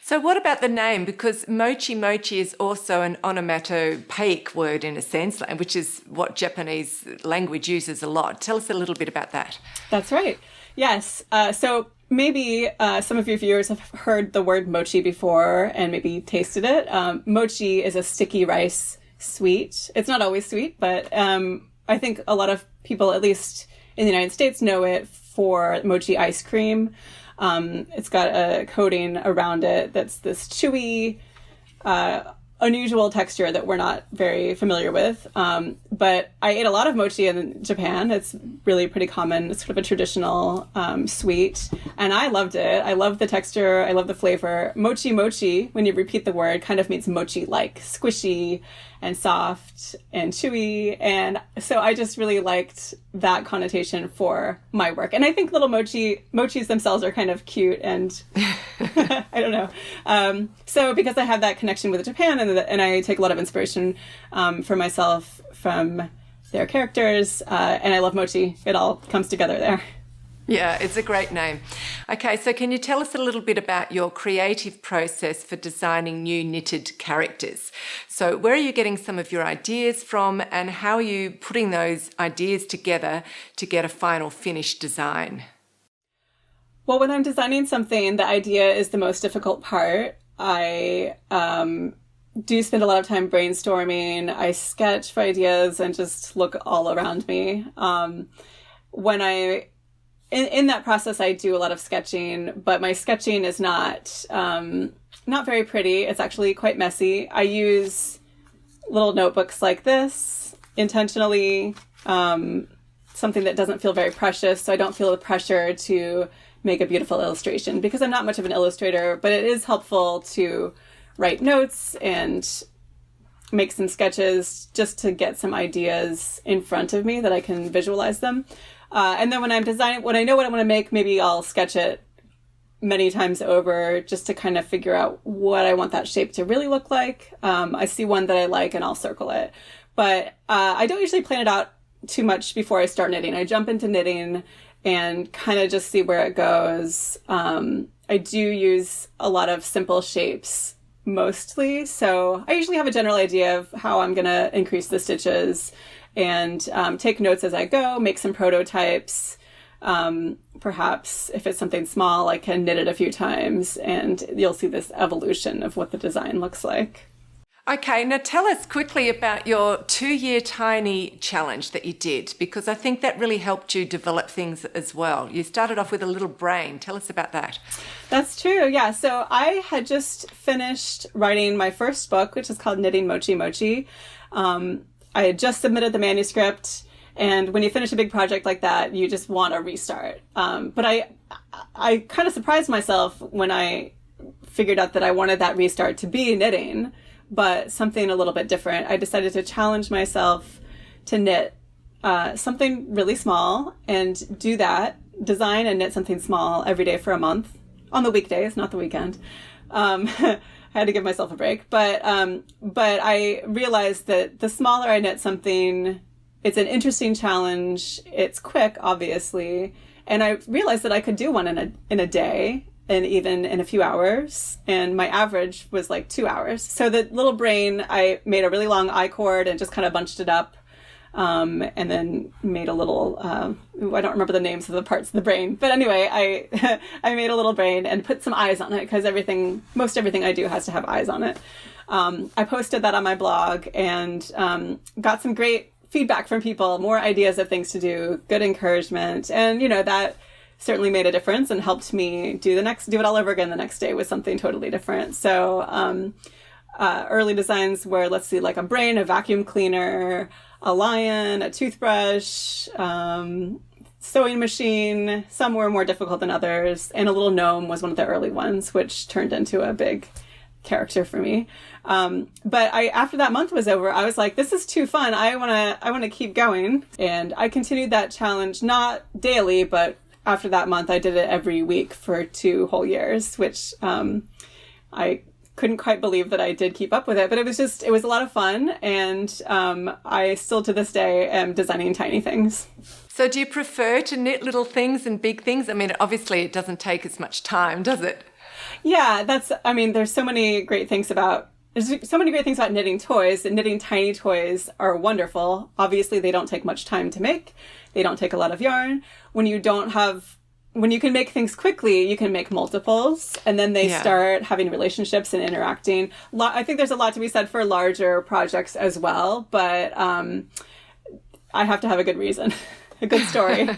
So what about the name? Because mochi is also an onomatopoeic word in a sense, which is what Japanese language uses a lot. Tell us a little bit about that. That's right. Yes. So maybe some of your viewers have heard the word mochi before and maybe tasted it. Mochi is a sticky rice sweet. It's not always sweet, but I think a lot of people, at least in the United States, know it for mochi ice cream. It's got a coating around it that's this chewy, unusual texture that we're not very familiar with. But I ate a lot of mochi in Japan. It's really pretty common. It's sort of a traditional sweet. And I loved it. I love the texture. I love the flavor. Mochi, when you repeat the word, kind of means mochi-like, squishy and soft and chewy. And so I just really liked that connotation for my work. And I think little mochis themselves are kind of cute and I don't know. So because I have that connection with Japan and I take a lot of inspiration for myself from their characters. And I love Mochi. It all comes together there. Yeah, it's a great name. Okay, so can you tell us a little bit about your creative process for designing new knitted characters? So where are you getting some of your ideas from, and how are you putting those ideas together to get a final finished design? Well, when I'm designing something, the idea is the most difficult part. I do spend a lot of time brainstorming. I sketch for ideas and just look all around me. In that process, I do a lot of sketching, but my sketching is not very pretty. It's actually quite messy. I use little notebooks like this intentionally, something that doesn't feel very precious, so I don't feel the pressure to make a beautiful illustration, because I'm not much of an illustrator, but it is helpful to write notes and make some sketches just to get some ideas in front of me that I can visualize them. And then when I'm designing, when I know what I want to make, maybe I'll sketch it many times over just to kind of figure out what I want that shape to really look like. I see one that I like and I'll circle it. But I don't usually plan it out too much before I start knitting. I jump into knitting and kind of just see where it goes. I do use a lot of simple shapes mostly. So I usually have a general idea of how I'm going to increase the stitches and take notes as I go, make some prototypes. Perhaps if it's something small, I can knit it a few times and you'll see this evolution of what the design looks like. Okay, now tell us quickly about your 2-year tiny challenge that you did, because I think that really helped you develop things as well. You started off with a little brain. Tell us about that. That's true, yeah. So I had just finished writing my first book, which is called Knitting Mochimochi. I had just submitted the manuscript, and when you finish a big project like that, you just want to restart. But I kind of surprised myself when I figured out that I wanted that restart to be knitting, but something a little bit different. I decided to challenge myself to knit something really small and do that, design and knit something small every day for a month, on the weekdays, not the weekend. I had to give myself a break, but I realized that the smaller I knit something, it's an interesting challenge. It's quick, obviously, and I realized that I could do one in a day, and even in a few hours, and my average was like 2 hours. So the little brain, I made a really long I-cord and just kind of bunched it up, and then made a little, I don't remember the names of the parts of the brain, but anyway, I made a little brain and put some eyes on it, because most everything I do has to have eyes on it. I posted that on my blog and got some great feedback from people, more ideas of things to do, good encouragement, and that certainly made a difference and helped me do it all over again the next day with something totally different. So early designs were, let's see, like a brain, a vacuum cleaner, a lion, a toothbrush, sewing machine. Some were more difficult than others, and a little gnome was one of the early ones, which turned into a big character for me. But after that month was over, I was like, this is too fun. I want to keep going. And I continued that challenge, not daily, but after that month, I did it every week for 2 whole years, which I couldn't quite believe that I did keep up with it. But it was a lot of fun. And I still to this day am designing tiny things. So do you prefer to knit little things and big things? I mean, obviously it doesn't take as much time, does it? Yeah, there's so many great things about knitting toys, and knitting tiny toys are wonderful. Obviously, they don't take much time to make. They don't take a lot of yarn. When you can make things quickly, you can make multiples, and then they start having relationships and interacting. I think there's a lot to be said for larger projects as well, but I have to have a good reason, a good story.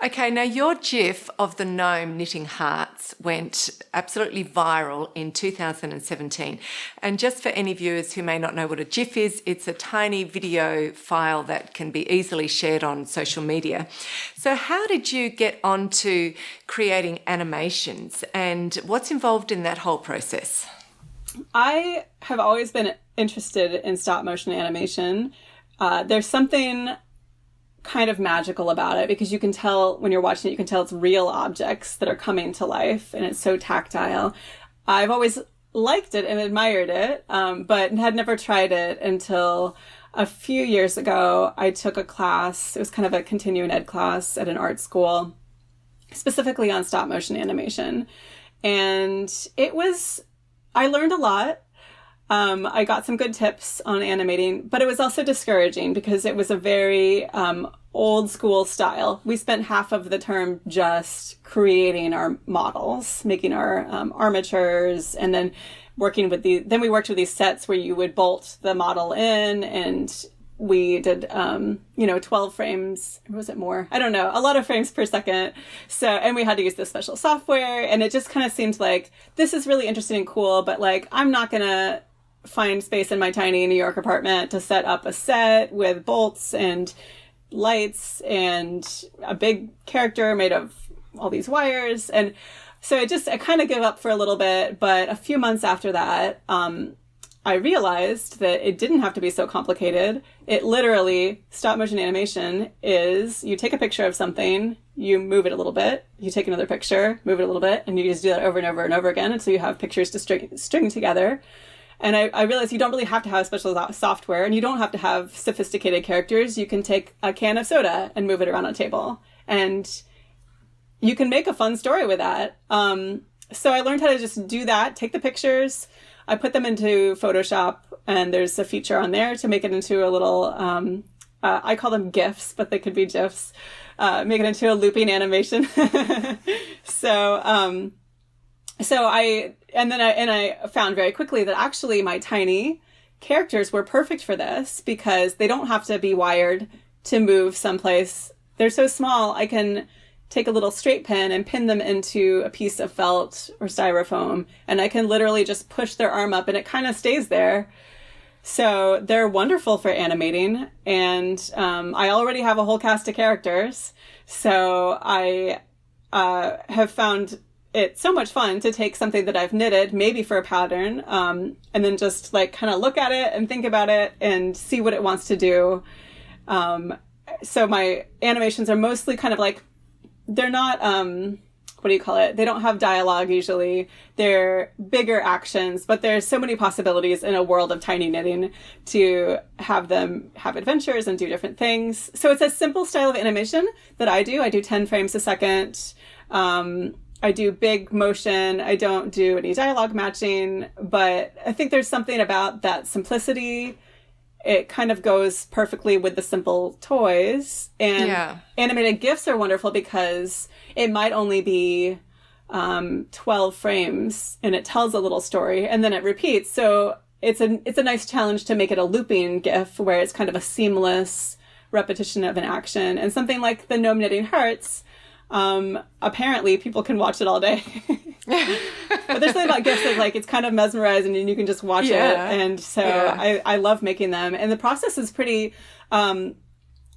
Okay, now your GIF of the gnome knitting hearts went absolutely viral in 2017. And just for any viewers who may not know what a GIF is, it's a tiny video file that can be easily shared on social media. So how did you get onto creating animations, and what's involved in that whole process? I have always been interested in stop motion animation. There's something kind of magical about it, because you can tell when you're watching it, you can tell it's real objects that are coming to life, and it's so tactile. I've always liked it and admired it, but had never tried it until a few years ago, I took a class. It was kind of a continuing ed class at an art school, specifically on stop motion animation. And I learned a lot. I got some good tips on animating, but it was also discouraging because it was a very old school style. We spent half of the term just creating our models, making our armatures, and then then we worked with these sets where you would bolt the model in, and we did 12 frames, or was it more? I don't know, a lot of frames per second. So, and we had to use this special software, and it just kind of seemed like this is really interesting and cool, but like I'm not gonna find space in my tiny New York apartment to set up a set with bolts and lights and a big character made of all these wires. And so I kind of gave up for a little bit, but a few months after that, I realized that it didn't have to be so complicated. It literally, stop motion animation is you take a picture of something, you move it a little bit, you take another picture, move it a little bit, and you just do that over and over and over again until you have pictures to string together. And I realized you don't really have to have special software, and you don't have to have sophisticated characters. You can take a can of soda and move it around a table, and you can make a fun story with that. So I learned how to just do that, take the pictures. I put them into Photoshop, and there's a feature on there to make it into a little, I call them GIFs, but they could be GIFs, make it into a looping animation. I found very quickly that actually my tiny characters were perfect for this because they don't have to be wired to move someplace. They're so small, I can take a little straight pin and pin them into a piece of felt or styrofoam, and I can literally just push their arm up and it kind of stays there. So they're wonderful for animating, and I already have a whole cast of characters, so I have found it so much fun to take something that I've knitted, maybe for a pattern, and then just like kind of look at it and think about it and see what it wants to do. So my animations are mostly kind of like, they're not, they don't have dialogue usually. They're bigger actions, but there's so many possibilities in a world of tiny knitting to have them have adventures and do different things. So it's a simple style of animation that I do. I do 10 frames a second. I do big motion. I don't do any dialogue matching, but I think there's something about that simplicity. It kind of goes perfectly with the simple toys. And animated GIFs are wonderful because it might only be 12 frames and it tells a little story and then it repeats. So it's a nice challenge to make it a looping GIF where it's kind of a seamless repetition of an action. And something like the Gnome Knitting Hearts, apparently people can watch it all day. But there's something about GIFs that like it's kind of mesmerizing and you can just watch it. And so I love making them. And the process is can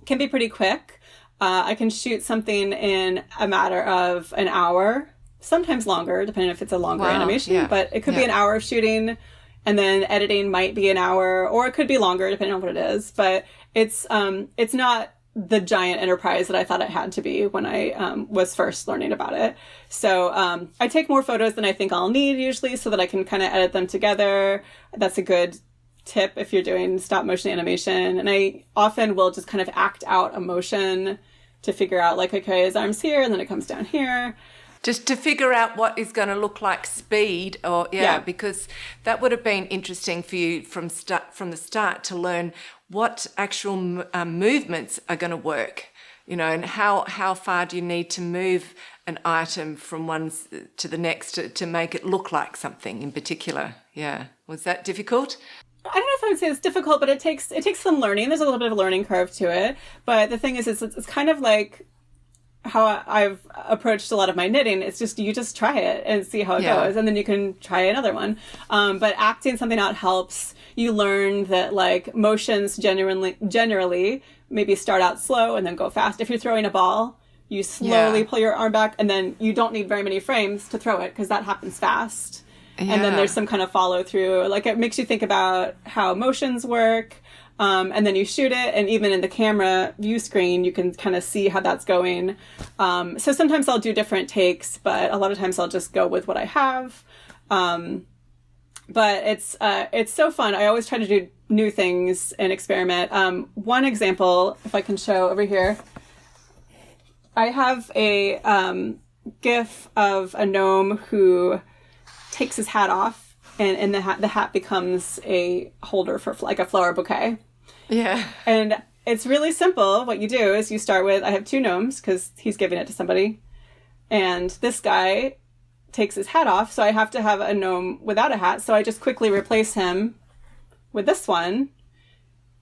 be pretty quick. I can shoot something in a matter of an hour, sometimes longer, depending if it's a longer animation. But it could be an hour of shooting, and then editing might be an hour, or it could be longer depending on what it is. But it's not the giant enterprise that I thought it had to be when I was first learning about it. So I take more photos than I think I'll need usually so that I can kind of edit them together. That's a good tip if you're doing stop motion animation. And I often will just kind of act out a motion to figure out like, okay, his arm's here and then it comes down here. Just to figure out what is going to look like speed, or because that would have been interesting for you from the start to learn what actual movements are going to work, and how far do you need to move an item from one to the next to make it look like something in particular. Yeah, was that difficult? I don't know if I would say it's difficult, but it takes some learning. There's a little bit of a learning curve to it. But the thing is, it's kind of like how I've approached a lot of my knitting. It's just, you just try it and see how it goes. And then you can try another one. But acting something out helps. You learn that like motions generally maybe start out slow and then go fast. If you're throwing a ball, you slowly pull your arm back and then you don't need very many frames to throw it because that happens fast. Yeah. And then there's some kind of follow through. Like it makes you think about how motions work. And then you shoot it, and even in the camera view screen, you can kind of see how that's going. So sometimes I'll do different takes, but a lot of times I'll just go with what I have. But it's so fun. I always try to do new things and experiment. One example, if I can show over here, I have a GIF of a gnome who takes his hat off, and the hat becomes a holder for like a flower bouquet. Yeah. And it's really simple. What you do is you start with, I have 2 gnomes because he's giving it to somebody. And this guy takes his hat off, so I have to have a gnome without a hat. So I just quickly replace him with this one.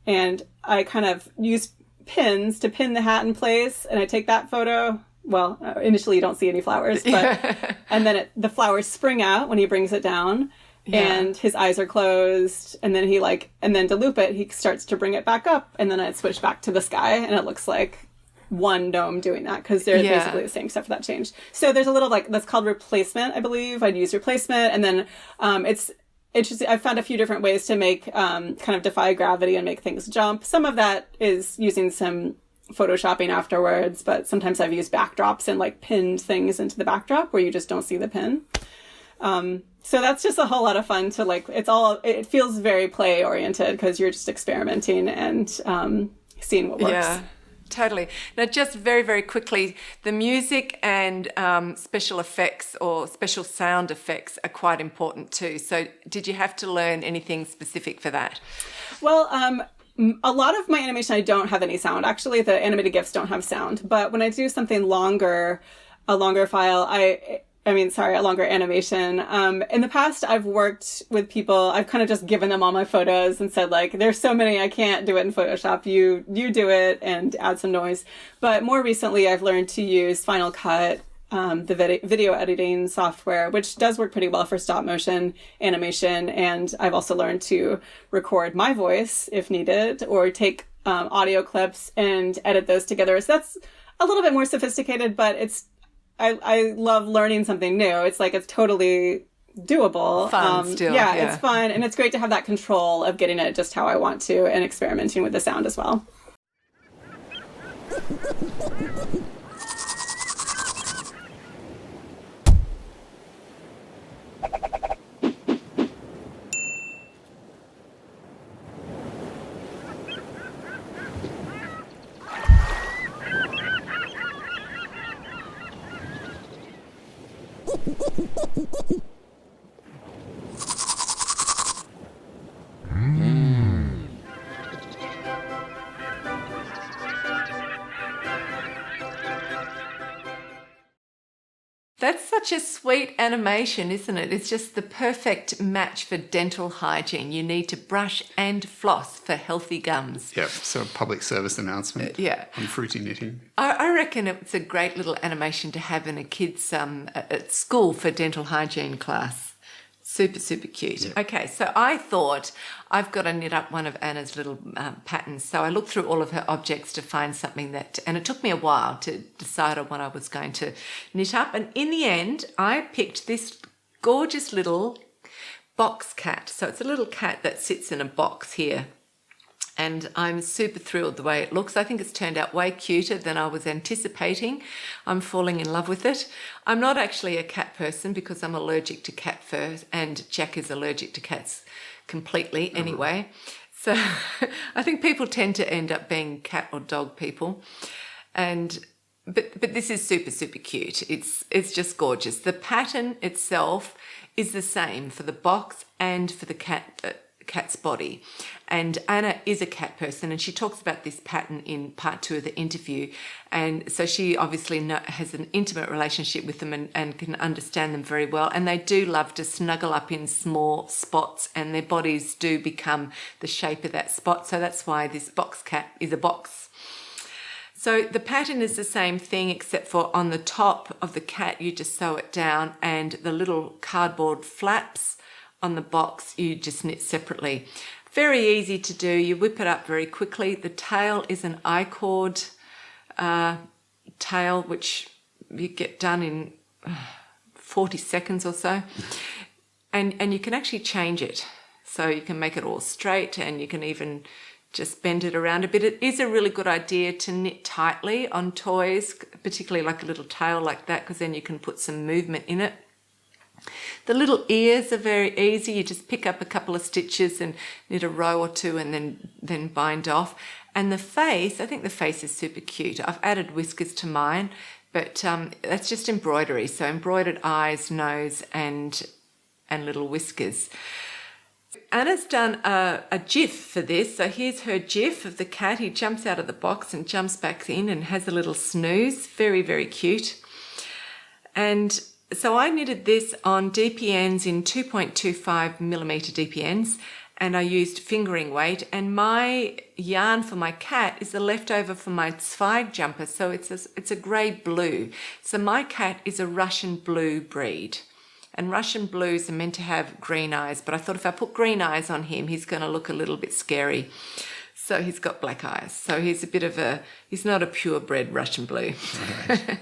And I kind of use pins to pin the hat in place, and I take that photo. Well, initially you don't see any flowers, but and then the flowers spring out when he brings it down, and his eyes are closed, and then and then to loop it, he starts to bring it back up, and then I switch back to the sky, and it looks like one gnome doing that because they're basically the same except for that change. So there's a little that's called replacement, I believe. I'd use replacement, and then it's interesting. I've found a few different ways to make kind of defy gravity and make things jump. Some of that is using some photoshopping afterwards, but sometimes I've used backdrops and like pinned things into the backdrop where you just don't see the pin. So that's just a whole lot of fun to it feels very play oriented because you're just experimenting and seeing what works. Yeah. Totally. Now, just very, very quickly, the music and special effects or special sound effects are quite important too. So did you have to learn anything specific for that? Well, a lot of my animation, I don't have any sound. Actually, the animated GIFs don't have sound. But when I do something longer, a longer file, a longer animation. In the past, I've worked with people. I've kind of just given them all my photos and said, like, there's so many, I can't do it in Photoshop. You do it and add some noise. But more recently, I've learned to use Final Cut, the video editing software, which does work pretty well for stop motion animation. And I've also learned to record my voice if needed, or take audio clips and edit those together. So that's a little bit more sophisticated, but I love learning something new. It's totally doable. Fun still. Yeah, it's fun. And it's great to have that control of getting it just how I want to and experimenting with the sound as well. That's such a sweet animation, isn't it? It's just the perfect match for dental hygiene. You need to brush and floss for healthy gums. Yep, so a public service announcement on fruity knitting. I reckon it's a great little animation to have in a kid's at school for dental hygiene class. Super, super cute. Yeah. Okay, so I thought I've got to knit up one of Anna's little patterns. So I looked through all of her objects to find something and it took me a while to decide on what I was going to knit up. And in the end, I picked this gorgeous little box cat. So it's a little cat that sits in a box here. And I'm super thrilled the way it looks. I think it's turned out way cuter than I was anticipating. I'm falling in love with it. I'm not actually a cat person because I'm allergic to cat fur, and Jack is allergic to cats completely anyway. So I think people tend to end up being cat or dog people. But this is super, super cute. It's just gorgeous. The pattern itself is the same for the box and for the cat's body. And Anna is a cat person, and she talks about this pattern in part 2 of the interview. And so she obviously has an intimate relationship with them and can understand them very well. And they do love to snuggle up in small spots, and their bodies do become the shape of that spot. So that's why this box cat is a box. So the pattern is the same thing, except for on the top of the cat, you just sew it down, and the little cardboard flaps on the box, you just knit separately. Very easy to do. You whip it up very quickly. The tail is an I-cord tail, which you get done in 40 seconds or so. And you can actually change it. So you can make it all straight, and you can even just bend it around a bit. It is a really good idea to knit tightly on toys, particularly like a little tail like that, because then you can put some movement in it. The little ears are very easy. You just pick up a couple of stitches and knit a row or two and then bind off. And the face, I think the face is super cute. I've added whiskers to mine, but that's just embroidery. So embroidered eyes, nose, and little whiskers. Anna's done a GIF for this. So here's her GIF of the cat. He jumps out of the box and jumps back in and has a little snooze. Very, very cute. And so I knitted this on DPNs in 2.25 millimeter DPNs, and I used fingering weight, and my yarn for my cat is the leftover from my Zweig jumper, so it's a grey blue. So my cat is a Russian blue breed, and Russian blues are meant to have green eyes, but I thought if I put green eyes on him, he's going to look a little bit scary. So he's got black eyes. So he's not a purebred Russian blue. Right.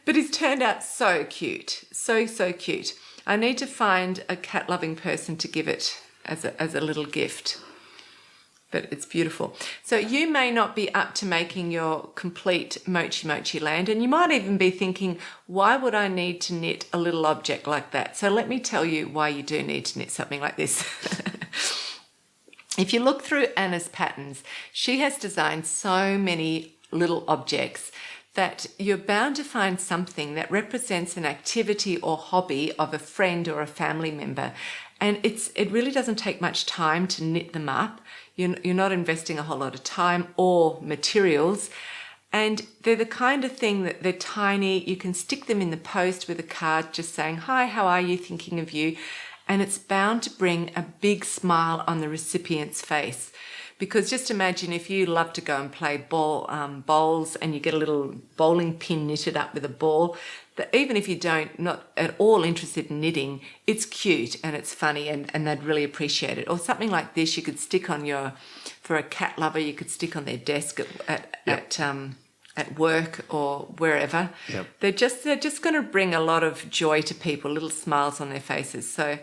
But he's turned out so cute, so cute. I need to find a cat-loving person to give it as a little gift. But it's beautiful. So you may not be up to making your complete Mochimochi Land, and you might even be thinking, why would I need to knit a little object like that? So let me tell you why you do need to knit something like this. If you look through Anna's patterns, she has designed so many little objects that you're bound to find something that represents an activity or hobby of a friend or a family member. And it really doesn't take much time to knit them up. You're not investing a whole lot of time or materials. And they're the kind of thing that they're tiny. You can stick them in the post with a card just saying, "Hi, how are you? Thinking of you." And it's bound to bring a big smile on the recipient's face. Because just imagine if you love to go and play bowls and you get a little bowling pin knitted up with a ball, that even if you not at all interested in knitting, it's cute and it's funny and they'd really appreciate it. Or something like this you could stick on for a cat lover, you could stick on their desk at work or wherever. Yep. They're just going to bring a lot of joy to people, little smiles on their faces. So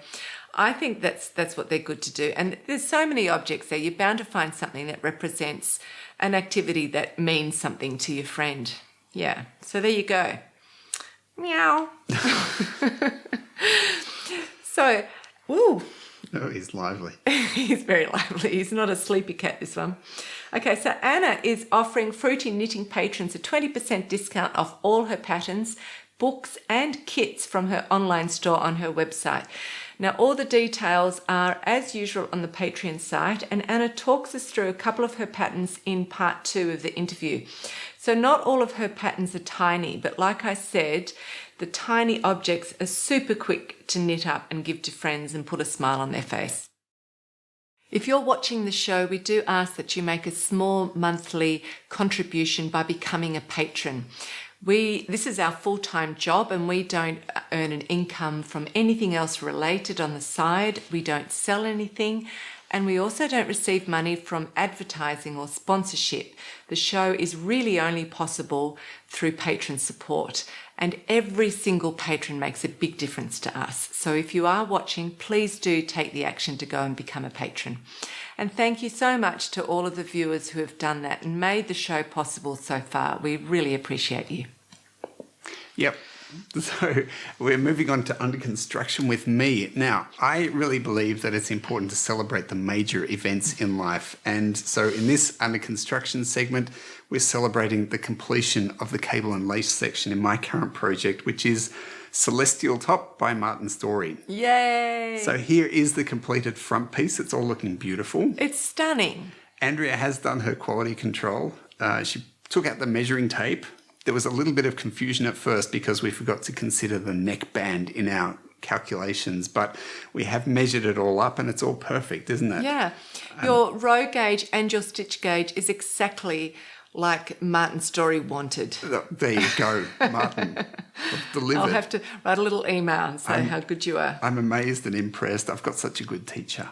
I think that's what they're good to do. And there's so many objects there. You're bound to find something that represents an activity that means something to your friend. Yeah. So there you go. Meow. So, ooh. Oh, he's lively. He's very lively. He's not a sleepy cat, this one. Okay, so Anna is offering Fruity Knitting patrons a 20% discount off all her patterns, books and kits from her online store on her website. Now, all the details are, as usual, on the Patreon site, and Anna talks us through a couple of her patterns in part 2 of the interview. So not all of her patterns are tiny, but like I said, the tiny objects are super quick to knit up and give to friends and put a smile on their face. If you're watching the show, we do ask that you make a small monthly contribution by becoming a patron. This is our full-time job and we don't earn an income from anything else related on the side. We don't sell anything and we also don't receive money from advertising or sponsorship. The show is really only possible through patron support and every single patron makes a big difference to us. So if you are watching, please do take the action to go and become a patron. And thank you so much to all of the viewers who have done that and made the show possible so far. We really appreciate you. Yep. So we're moving on to Under Construction with me. Now, I really believe that it's important to celebrate the major events in life. And so in this Under Construction segment, we're celebrating the completion of the cable and lace section in my current project, which is Celestial Top by Martin Story. Yay! So here is the completed front piece. It's all looking beautiful. It's stunning. Andrea has done her quality control. She took out the measuring tape. There was a little bit of confusion at first because we forgot to consider the neck band in our calculations, but we have measured it all up and it's all perfect, isn't it? Yeah. Your row gauge and your stitch gauge is exactly like Martin Story wanted. There you go, Martin. Delivered. I'll have to write a little email and say how good you are. I'm amazed and impressed. I've got such a good teacher.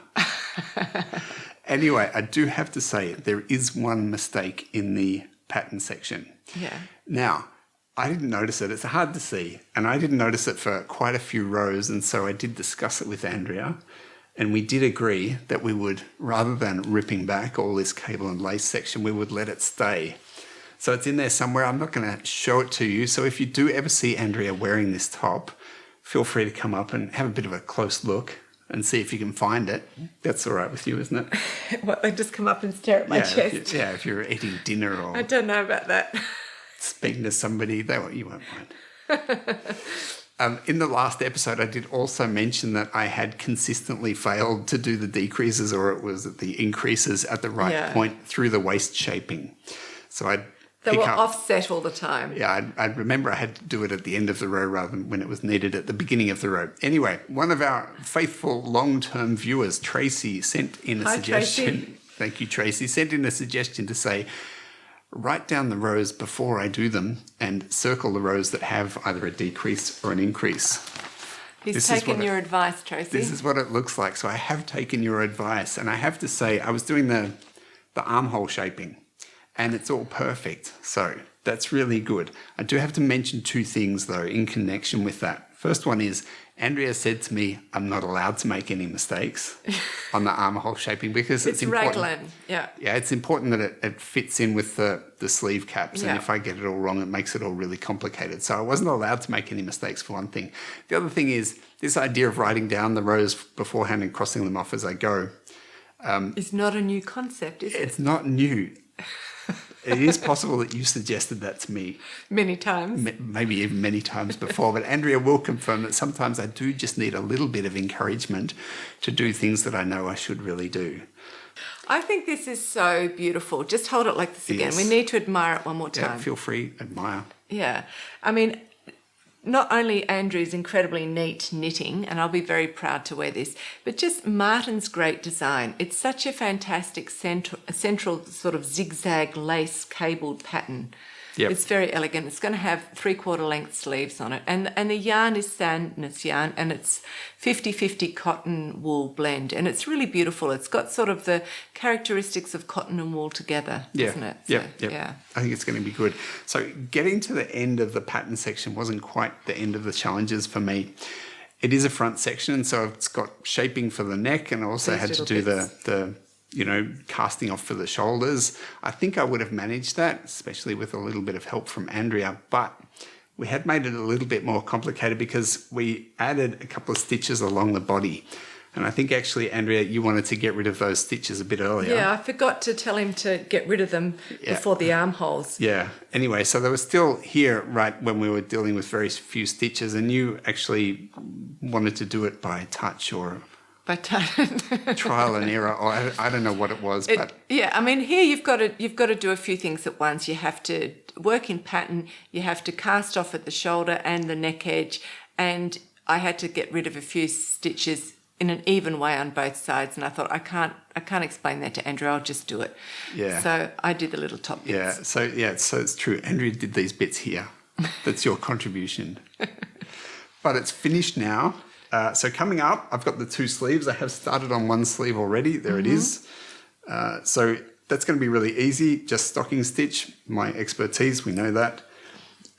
Anyway, I do have to say there is one mistake in the pattern section. Yeah. Now, I didn't notice it. It's hard to see. And I didn't notice it for quite a few rows. And so I did discuss it with Andrea. And we did agree that we would, rather than ripping back all this cable and lace section, we would let it stay. So it's in there somewhere. I'm not going to show it to you. So if you do ever see Andrea wearing this top, feel free to come up and have a bit of a close look and see if you can find it. That's all right with you, isn't it? What, they just come up and stare at my chest? If you're eating dinner or I don't know about that. speaking to somebody, you won't mind. In the last episode, I did also mention that I had consistently failed to do the decreases, or it was the increases at the right point through the waist shaping. So they were offset all the time. Yeah, I remember I had to do it at the end of the row rather than when it was needed at the beginning of the row. Anyway, one of our faithful long-term viewers, Tracy, sent in a suggestion. Tracy. Thank you, Tracy. Sent in a suggestion to say, write down the rows before I do them and circle the rows that have either a decrease or an increase. He's taken your advice, Tracy. This is what it looks like. So I have taken your advice, and I have to say I was doing the armhole shaping, and it's all perfect. So that's really good. I do have to mention two things, though, in connection with that. First one is Andrea said to me, I'm not allowed to make any mistakes on the armhole shaping because it's important. Raglan, yeah. Yeah, it's important that it fits in with the sleeve caps. And Yeah. if I get it all wrong, it makes it all really complicated. So I wasn't allowed to make any mistakes, for one thing. The other thing is this idea of writing down the rows beforehand and crossing them off as I go. It's not a new concept, is it? It's not new. It is possible that you suggested that to me. Many times. Maybe even many times before. But Andrea will confirm that sometimes I do just need a little bit of encouragement to do things that I know I should really do. I think this is so beautiful. Just hold it like this again. Yes. We need to admire it one more Yeah, time. feel free, admire. Yeah. I mean, not only Andrew's incredibly neat knitting, and I'll be very proud to wear this, but just Martin's great design. It's such a fantastic central sort of zigzag lace cabled pattern. Yep. It's very elegant. It's going to have 3/4 length sleeves on it. And the yarn is Sandness yarn, and it's 50-50 cotton wool blend. And it's really beautiful. It's got sort of the characteristics of cotton and wool together, doesn't it? So, yeah. I think it's going to be good. So getting to the end of the pattern section wasn't quite the end of the challenges for me. It is a front section, so it's got shaping for the neck, and I also These had to little do bits. the casting off for the shoulders. I think I would have managed that, especially with a little bit of help from Andrea, but we had made it a little bit more complicated because we added a couple of stitches along the body. And I think actually, Andrea, you wanted to get rid of those stitches a bit earlier. Yeah, I forgot to tell him to get rid of them before the armholes. Yeah. Anyway, so they were still here right when we were dealing with very few stitches, and you actually wanted to do it by touch or But trial and error, or I don't know what it was. But yeah, I mean, here you've got to do a few things at once. You have to work in pattern. You have to cast off at the shoulder and the neck edge, and I had to get rid of a few stitches in an even way on both sides. And I thought I can't explain that to Andrew. I'll just do it. Yeah. So I did the little top bits. So it's true. Andrea did these bits here. That's your contribution. But it's finished now. So coming up, I've got the two sleeves. I have started on one sleeve already. There it is. So that's going to be really easy. Just stocking stitch, my expertise, we know that.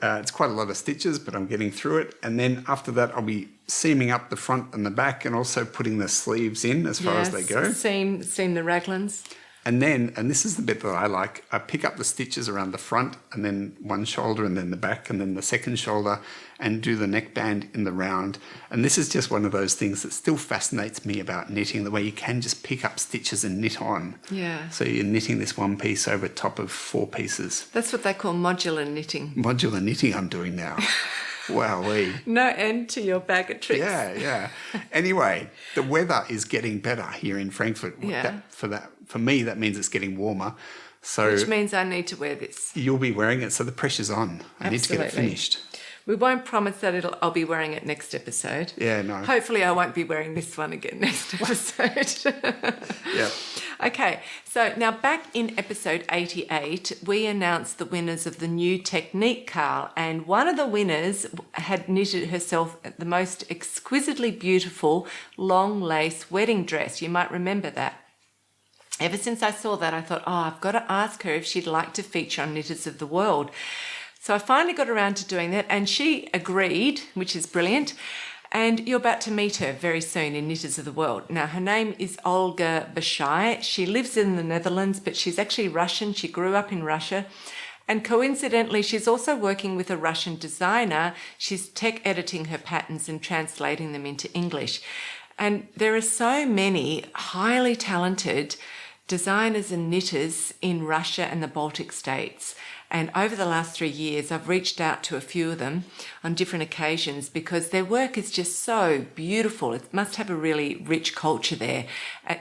It's quite a lot of stitches, but I'm getting through it. And then after that, I'll be seaming up the front and the back and also putting the sleeves in as far as they go. Seam the raglans. And then, and this is the bit that I like, I pick up the stitches around the front and then one shoulder and then the back and then the second shoulder and do the neckband in the round. And this is just one of those things that still fascinates me about knitting, the way you can just pick up stitches and knit on. Yeah. So you're knitting this one piece over top of 4 pieces. That's what they call modular knitting. Modular knitting I'm doing now. Wowee. No end to your bag of tricks. Yeah. Anyway, the weather is getting better here in Frankfurt. Yeah. For me, that means it's getting warmer. So Which means I need to wear this. you'll be wearing it, so the pressure's on. I need to get it Absolutely. finished. We won't promise that I'll be wearing it next episode. Yeah, no. Hopefully I won't be wearing this one again next episode. Yeah. Okay, so now back in episode 88, we announced the winners of the new technique, Carl, and one of the winners had knitted herself the most exquisitely beautiful long lace wedding dress. You might remember that. Ever since I saw that, I thought, I've got to ask her if she'd like to feature on Knitters of the World. So I finally got around to doing that, and she agreed, which is brilliant. And you're about to meet her very soon in Knitters of the World. Now, her name is Olga Bashai. She lives in the Netherlands, but she's actually Russian. She grew up in Russia. And coincidentally, she's also working with a Russian designer. She's tech editing her patterns and translating them into English. And there are so many highly talented designers and knitters in Russia and the Baltic states. And over the last 3 years, I've reached out to a few of them on different occasions because their work is just so beautiful. It must have a really rich culture there,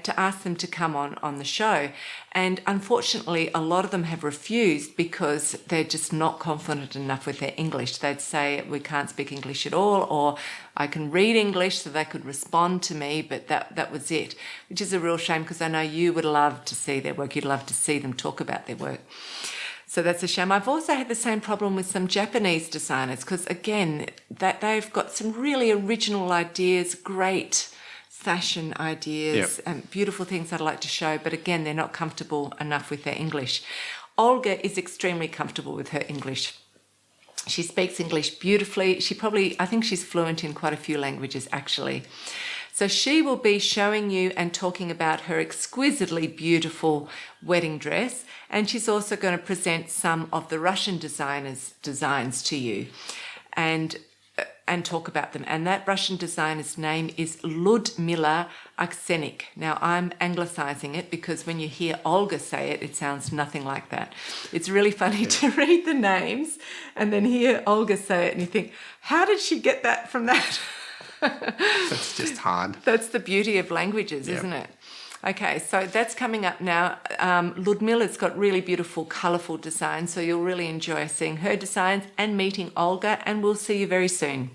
to ask them to come on the show. And unfortunately, a lot of them have refused because they're just not confident enough with their English. They'd say, we can't speak English at all, or I can read English so they could respond to me, but that was it, which is a real shame because I know you would love to see their work. You'd love to see them talk about their work. So that's a shame. I've also had the same problem with some Japanese designers because, again, that they've got some really original ideas, great fashion ideas, and beautiful things I'd like to show. But again, they're not comfortable enough with their English. Olga is extremely comfortable with her English. She speaks English beautifully. I think she's fluent in quite a few languages, actually. So she will be showing you and talking about her exquisitely beautiful wedding dress. And she's also going to present some of the Russian designers' designs to you and talk about them. And that Russian designer's name is Ludmila Aksenik. Now, I'm anglicizing it because when you hear Olga say it, it sounds nothing like that. It's really funny to read the names and then hear Olga say it and you think, how did she get that from that? That's just hard. That's the beauty of languages, isn't it? Okay, so that's coming up now. Ludmila's got really beautiful, colourful designs, so you'll really enjoy seeing her designs and meeting Olga, and we'll see you very soon.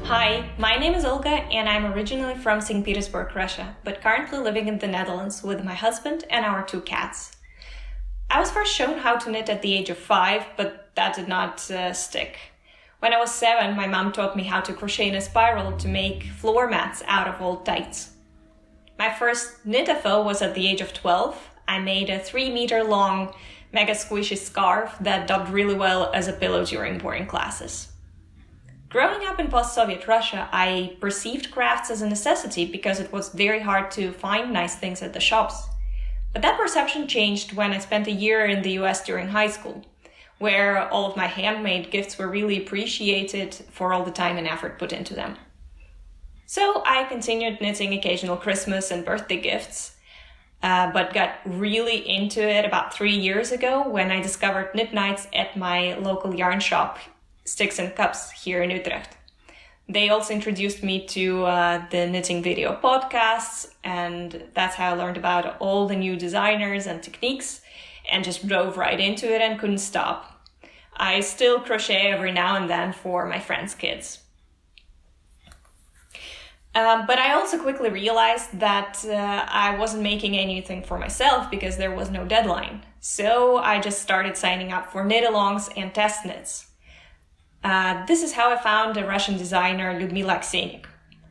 Hi, my name is Olga and I'm originally from St. Petersburg, Russia, but currently living in the Netherlands with my husband and our 2 cats. I was first shown how to knit at the age of 5, but that did not stick. When I was 7, my mom taught me how to crochet in a spiral to make floor mats out of old tights. My first knit-a-faux was at the age of 12. I made a 3-meter long mega squishy scarf that dubbed really well as a pillow during boring classes. Growing up in post-Soviet Russia, I perceived crafts as a necessity because it was very hard to find nice things at the shops. But that perception changed when I spent a year in the US during high school, where all of my handmade gifts were really appreciated for all the time and effort put into them. So I continued knitting occasional Christmas and birthday gifts, but got really into it about 3 years ago when I discovered knit nights at my local yarn shop, Sticks and Cups, here in Utrecht. They also introduced me to the knitting video podcasts, and that's how I learned about all the new designers and techniques and just dove right into it and couldn't stop. I still crochet every now and then for my friends' kids. But I also quickly realized that I wasn't making anything for myself because there was no deadline. So I just started signing up for knit-alongs and test knits. This is how I found the Russian designer Ludmila Aksenik.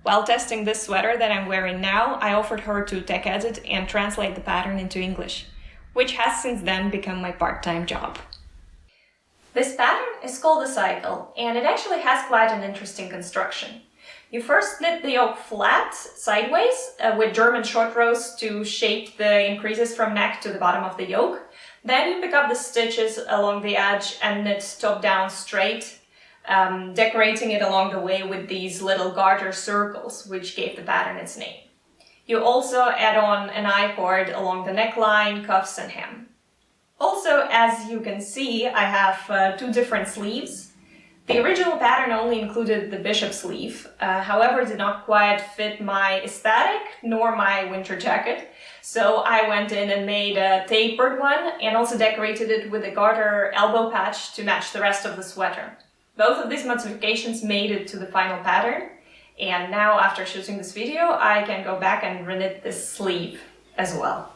While testing this sweater that I'm wearing now, I offered her to tech edit and translate the pattern into English, which has since then become my part-time job. This pattern is called a cycle, and it actually has quite an interesting construction. You first knit the yoke flat, sideways, with German short rows to shape the increases from neck to the bottom of the yoke. Then you pick up the stitches along the edge and knit top down straight, decorating it along the way with these little garter circles, which gave the pattern its name. You also add on an I-cord along the neckline, cuffs and hem. Also, as you can see, I have 2 different sleeves. The original pattern only included the bishop sleeve, however did not quite fit my aesthetic nor my winter jacket. So I went in and made a tapered one and also decorated it with a garter elbow patch to match the rest of the sweater. Both of these modifications made it to the final pattern, and now after shooting this video, I can go back and reknit this sleeve as well.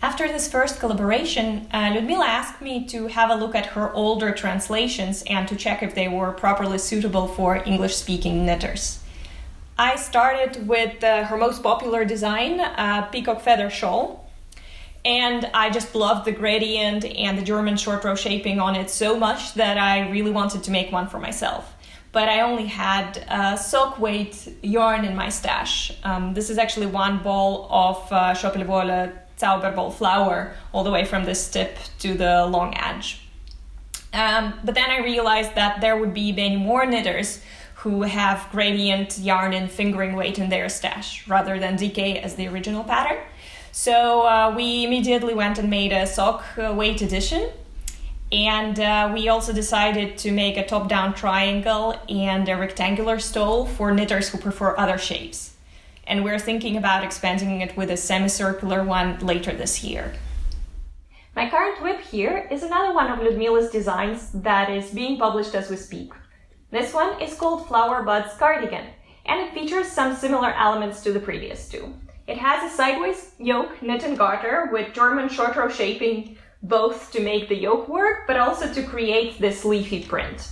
After this first collaboration, Ludmila asked me to have a look at her older translations and to check if they were properly suitable for English-speaking knitters. I started with her most popular design, a peacock feather shawl. And I just loved the gradient and the German short row shaping on it so much that I really wanted to make one for myself. But I only had sock weight yarn in my stash. This is actually one ball of Choppelvoile Zauberball flower, all the way from this tip to the long edge. But then I realized that there would be many more knitters who have gradient yarn and fingering weight in their stash, rather than DK as the original pattern. So we immediately went and made a sock weight edition. And we also decided to make a top-down triangle and a rectangular stole for knitters who prefer other shapes. And we're thinking about expanding it with a semicircular one later this year. My current whip here is another one of Ludmila's designs that is being published as we speak. This one is called Flower Buds Cardigan, and it features some similar elements to the previous two. It has a sideways yoke knit and garter with German short row shaping, both to make the yoke work, but also to create this leafy print.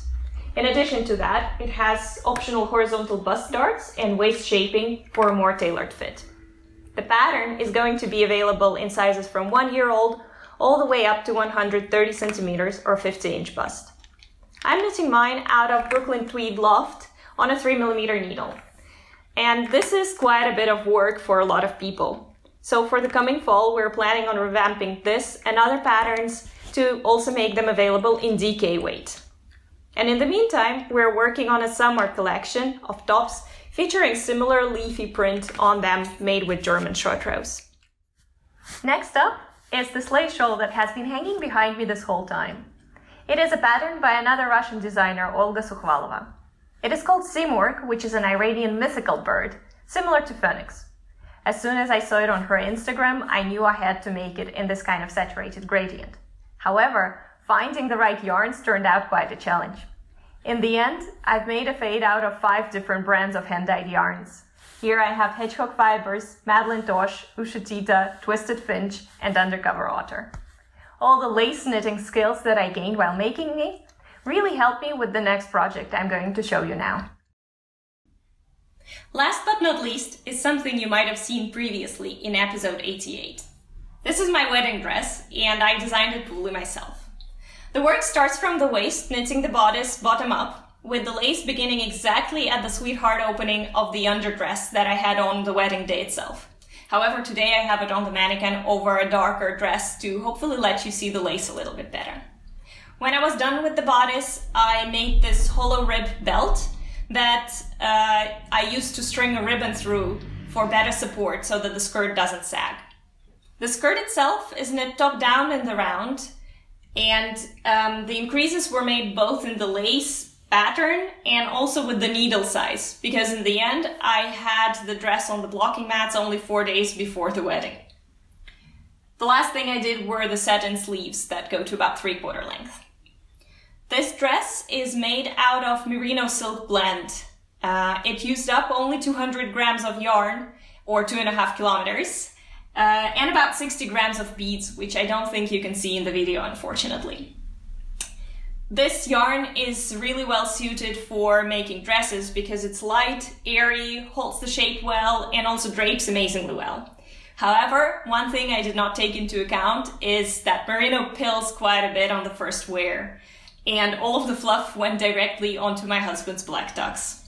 In addition to that, it has optional horizontal bust darts and waist shaping for a more tailored fit. The pattern is going to be available in sizes from 1 year old all the way up to 130 centimeters or 50-inch bust. I'm knitting mine out of Brooklyn Tweed Loft on a 3mm needle. And this is quite a bit of work for a lot of people. So for the coming fall, we're planning on revamping this and other patterns to also make them available in DK weight. And in the meantime, we're working on a summer collection of tops featuring similar leafy print on them made with German short rows. Next up is the sleigh shawl that has been hanging behind me this whole time. It is a pattern by another Russian designer, Olga Sukhvalova. It is called Simurg, which is an Iranian mythical bird, similar to Phoenix. As soon as I saw it on her Instagram, I knew I had to make it in this kind of saturated gradient. However, finding the right yarns turned out quite a challenge. In the end, I've made a fade out of 5 different brands of hand-dyed yarns. Here I have Hedgehog Fibers, Madeline Tosh, Ushatita, Twisted Finch, and Undercover Otter. All the lace knitting skills that I gained while making it really helped me with the next project I'm going to show you now. Last but not least is something you might have seen previously in episode 88. This is my wedding dress, and I designed it fully myself. The work starts from the waist, knitting the bodice bottom up, with the lace beginning exactly at the sweetheart opening of the underdress that I had on the wedding day itself. However, today I have it on the mannequin over a darker dress to hopefully let you see the lace a little bit better. When I was done with the bodice, I made this hollow rib belt that I used to string a ribbon through for better support so that the skirt doesn't sag. The skirt itself is knit top down in the round, and the increases were made both in the lace pattern and also with the needle size, because in the end I had the dress on the blocking mats only 4 days before the wedding. The last thing I did were the satin sleeves that go to about 3/4 length. This dress is made out of merino silk blend. It used up only 200 grams of yarn, or 2.5 kilometers, and about 60 grams of beads, which I don't think you can see in the video, unfortunately. This yarn is really well suited for making dresses because it's light, airy, holds the shape well, and also drapes amazingly well. However, one thing I did not take into account is that merino pills quite a bit on the first wear, and all of the fluff went directly onto my husband's black tux.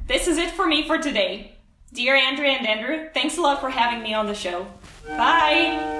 This is it for me for today. Dear Andrea and Andrew, thanks a lot for having me on the show. Bye!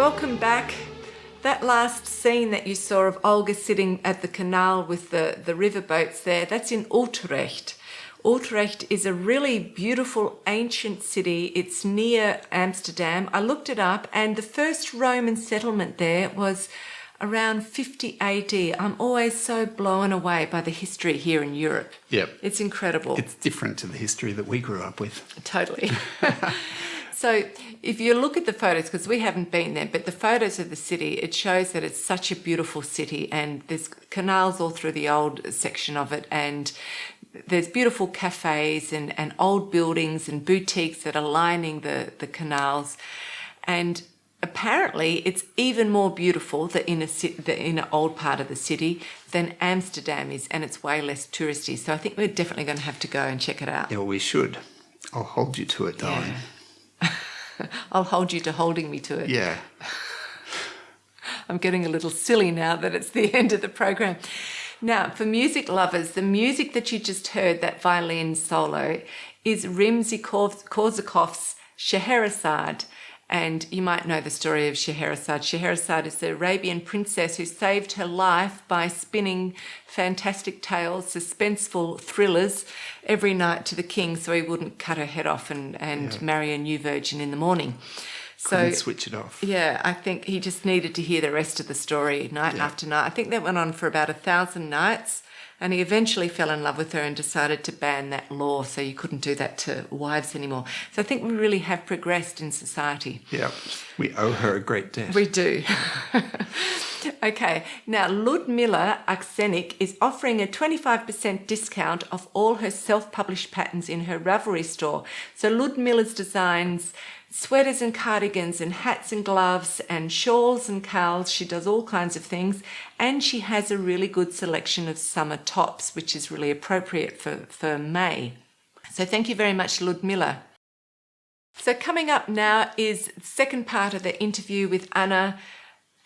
Welcome back. That last scene that you saw of Olga sitting at the canal with the river boats there, that's in Utrecht. Utrecht is a really beautiful ancient city. It's near Amsterdam. I looked it up, and the first Roman settlement there was around 50 AD. I'm always so blown away by the history here in Europe. Yep. It's incredible. It's different to the history that we grew up with. Totally. So if you look at the photos, because we haven't been there, but the photos of the city, it shows that it's such a beautiful city, and there's canals all through the old section of it, and there's beautiful cafes and old buildings and boutiques that are lining the canals. And apparently it's even more beautiful, the inner old part of the city, than Amsterdam is, and it's way less touristy. So I think we're definitely going to have to go and check it out. Yeah, well, we should. I'll hold you to it, darling. Yeah. I'll hold you to holding me to it. Yeah. I'm getting a little silly now that it's the end of the program. Now, for music lovers, the music that you just heard, that violin solo, is Rimsky-Korsakov's Scheherazade. And you might know the story of Scheherazade. Scheherazade is the Arabian princess who saved her life by spinning fantastic tales, suspenseful thrillers every night to the king so he wouldn't cut her head off and marry a new virgin in the morning. So couldn't switch it off. Yeah, I think he just needed to hear the rest of the story night after night. I think that went on for about 1,000 nights. And he eventually fell in love with her and decided to ban that law, so you couldn't do that to wives anymore. So I think we really have progressed in society. Yeah, we owe her a great debt. We do. Okay, now Ludmila Aksenik is offering a 25% discount of all her self-published patterns in her Ravelry store. So Ludmila's designs sweaters and cardigans and hats and gloves and shawls and cowls. She does all kinds of things. And she has a really good selection of summer tops, which is really appropriate for May. So thank you very much, Ludmila. So coming up now is the second part of the interview with Anna.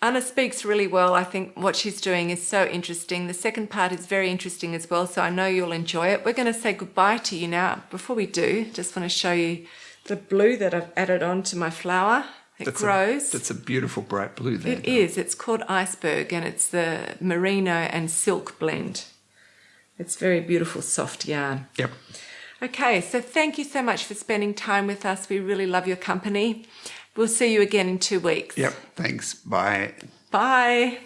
Anna speaks really well. I think what she's doing is so interesting. The second part is very interesting as well, so I know you'll enjoy it. We're going to say goodbye to you now. Before we do, just want to show you the blue that I've added on to my flower. It grows. That's a beautiful bright blue there. It is. It's called Iceberg, and it's the merino and silk blend. It's very beautiful, soft yarn. Yep. Okay, so thank you so much for spending time with us. We really love your company. We'll see you again in 2 weeks. Yep. Thanks. Bye. Bye.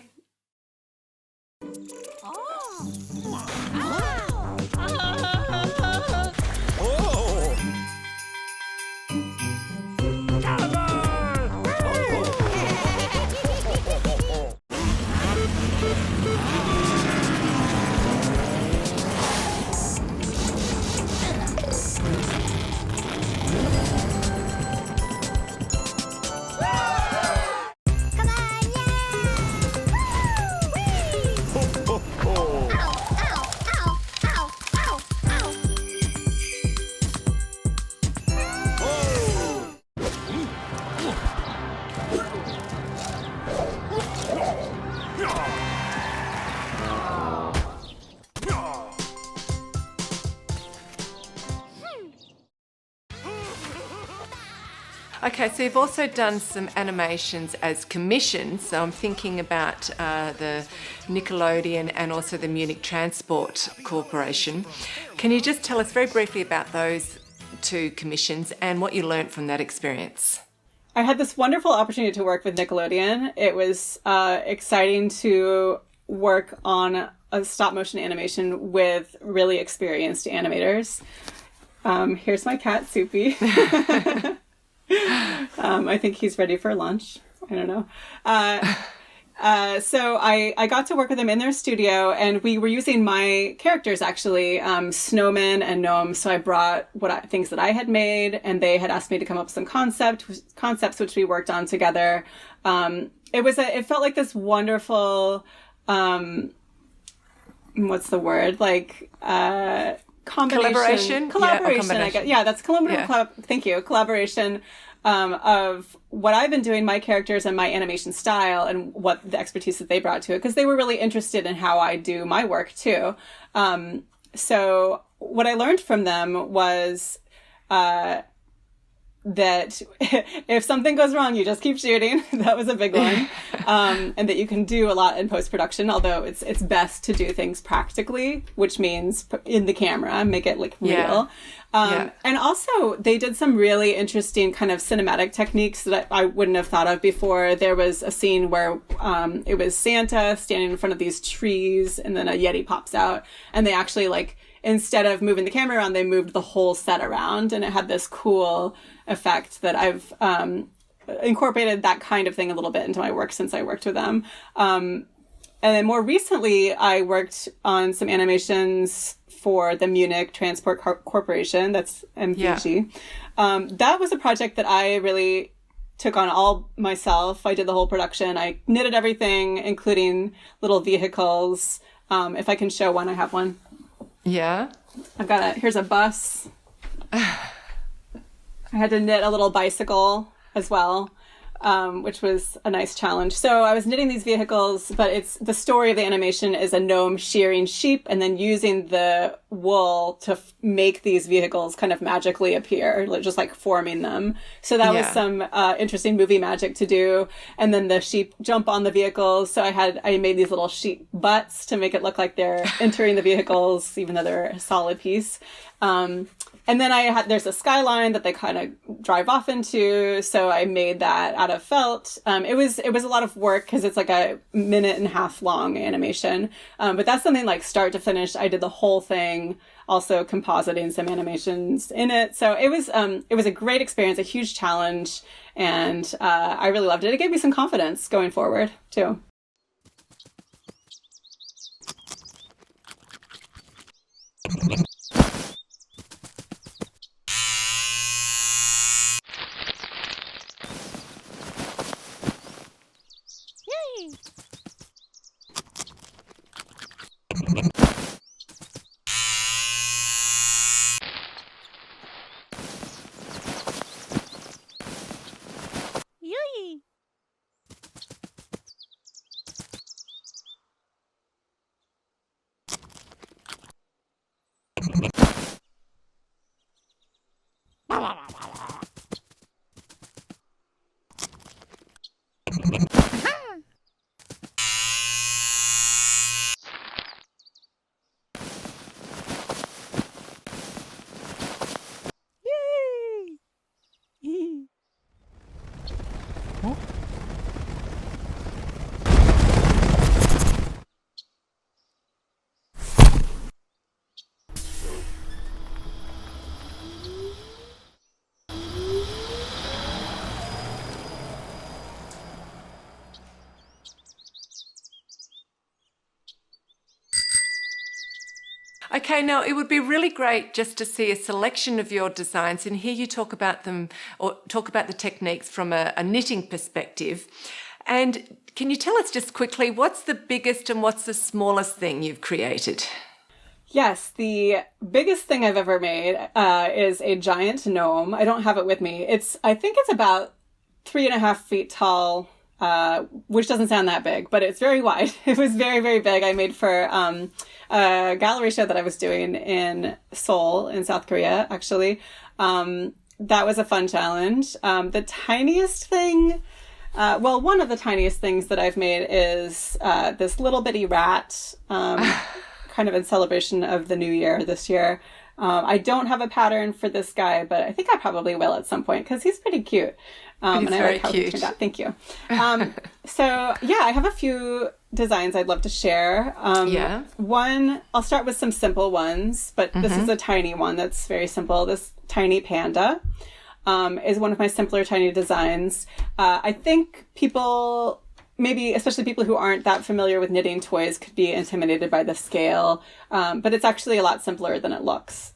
Okay, so you've also done some animations as commissions. So I'm thinking about the Nickelodeon and also the Munich Transport Corporation. Can you just tell us very briefly about those two commissions and what you learnt from that experience? I had this wonderful opportunity to work with Nickelodeon. It was exciting to work on a stop motion animation with really experienced animators. Here's my cat, Soupy. I think he's ready for lunch. I don't know. So I got to work with them in their studio, and we were using my characters, actually, snowmen and gnomes. So I brought things that I had made, and they had asked me to come up with some concepts, which we worked on together. It felt like this wonderful, what's the word? Like, collaboration, I guess. Yeah, that's thank you. Collaboration of what I've been doing, my characters and my animation style, and what the expertise that they brought to it, because they were really interested in how I do my work too. So what I learned from them was that if something goes wrong, you just keep shooting. That was a big one. And that you can do a lot in post-production, although it's best to do things practically, which means in the camera, make it like real. And also they did some really interesting kind of cinematic techniques that I wouldn't have thought of before. There was a scene where it was Santa standing in front of these trees, and then a Yeti pops out, and they actually like, instead of moving the camera around, they moved the whole set around, and it had this cool effect that I've incorporated that kind of thing a little bit into my work since I worked with them. And then more recently, I worked on some animations for the Munich Transport Corporation, that's MVG. That was a project that I really took on all myself. I did the whole production. I knitted everything, including little vehicles. If I can show one, I have one. Yeah. Here's a bus. I had to knit a little bicycle as well, which was a nice challenge. So I was knitting these vehicles, but the story of the animation is a gnome shearing sheep and then using the wool to make these vehicles kind of magically appear, just like forming them. So that was some interesting movie magic to do. And then the sheep jump on the vehicles. So I made these little sheep butts to make it look like they're entering the vehicles, even though they're a solid piece. And then there's a skyline that they kind of drive off into. So I made that out of felt. It was a lot of work because it's like a 1.5-minute long animation. But that's something like start to finish. I did the whole thing, also compositing some animations in it. So it was a great experience, a huge challenge. And, I really loved it. It gave me some confidence going forward too. Okay, now it would be really great just to see a selection of your designs and hear you talk about them or talk about the techniques from a knitting perspective. And can you tell us just quickly, what's the biggest and what's the smallest thing you've created? Yes, the biggest thing I've ever made is a giant gnome. I don't have it with me. I think it's about 3.5 feet tall, which doesn't sound that big, but it's very wide. It was very, very big. I made for a gallery show that I was doing in Seoul in South Korea, actually. That was a fun challenge. The tiniest thing, one of the tiniest things that I've made is this little bitty rat, kind of in celebration of the new year this year. I don't have a pattern for this guy, but I think I probably will at some point because he's pretty cute. He's and I very like how cute. he turned out. Thank you. I have a few designs I'd love to share. One, I'll start with some simple ones, but this is a tiny one that's very simple. This tiny panda is one of my simpler tiny designs. I think people, maybe especially people who aren't that familiar with knitting toys, could be intimidated by the scale, but it's actually a lot simpler than it looks.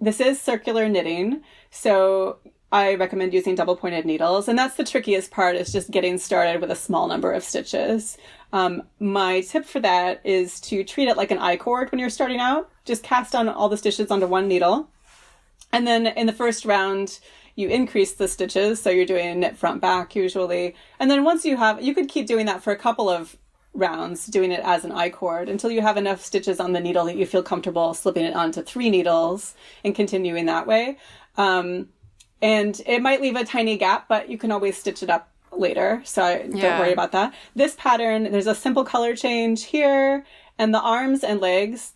This is circular knitting, so I recommend using double pointed needles, and that's the trickiest part, is just getting started with a small number of stitches. My tip for that is to treat it like an I-cord when you're starting out. Just cast on all the stitches onto one needle, and then in the first round you increase the stitches, so you're doing knit front back usually, and then once you could keep doing that for a couple of rounds, doing it as an I-cord until you have enough stitches on the needle that you feel comfortable slipping it onto 3 needles and continuing that way. and it might leave a tiny gap, but you can always stitch it up later. So don't worry about that. This pattern, there's a simple color change here, and the arms and legs,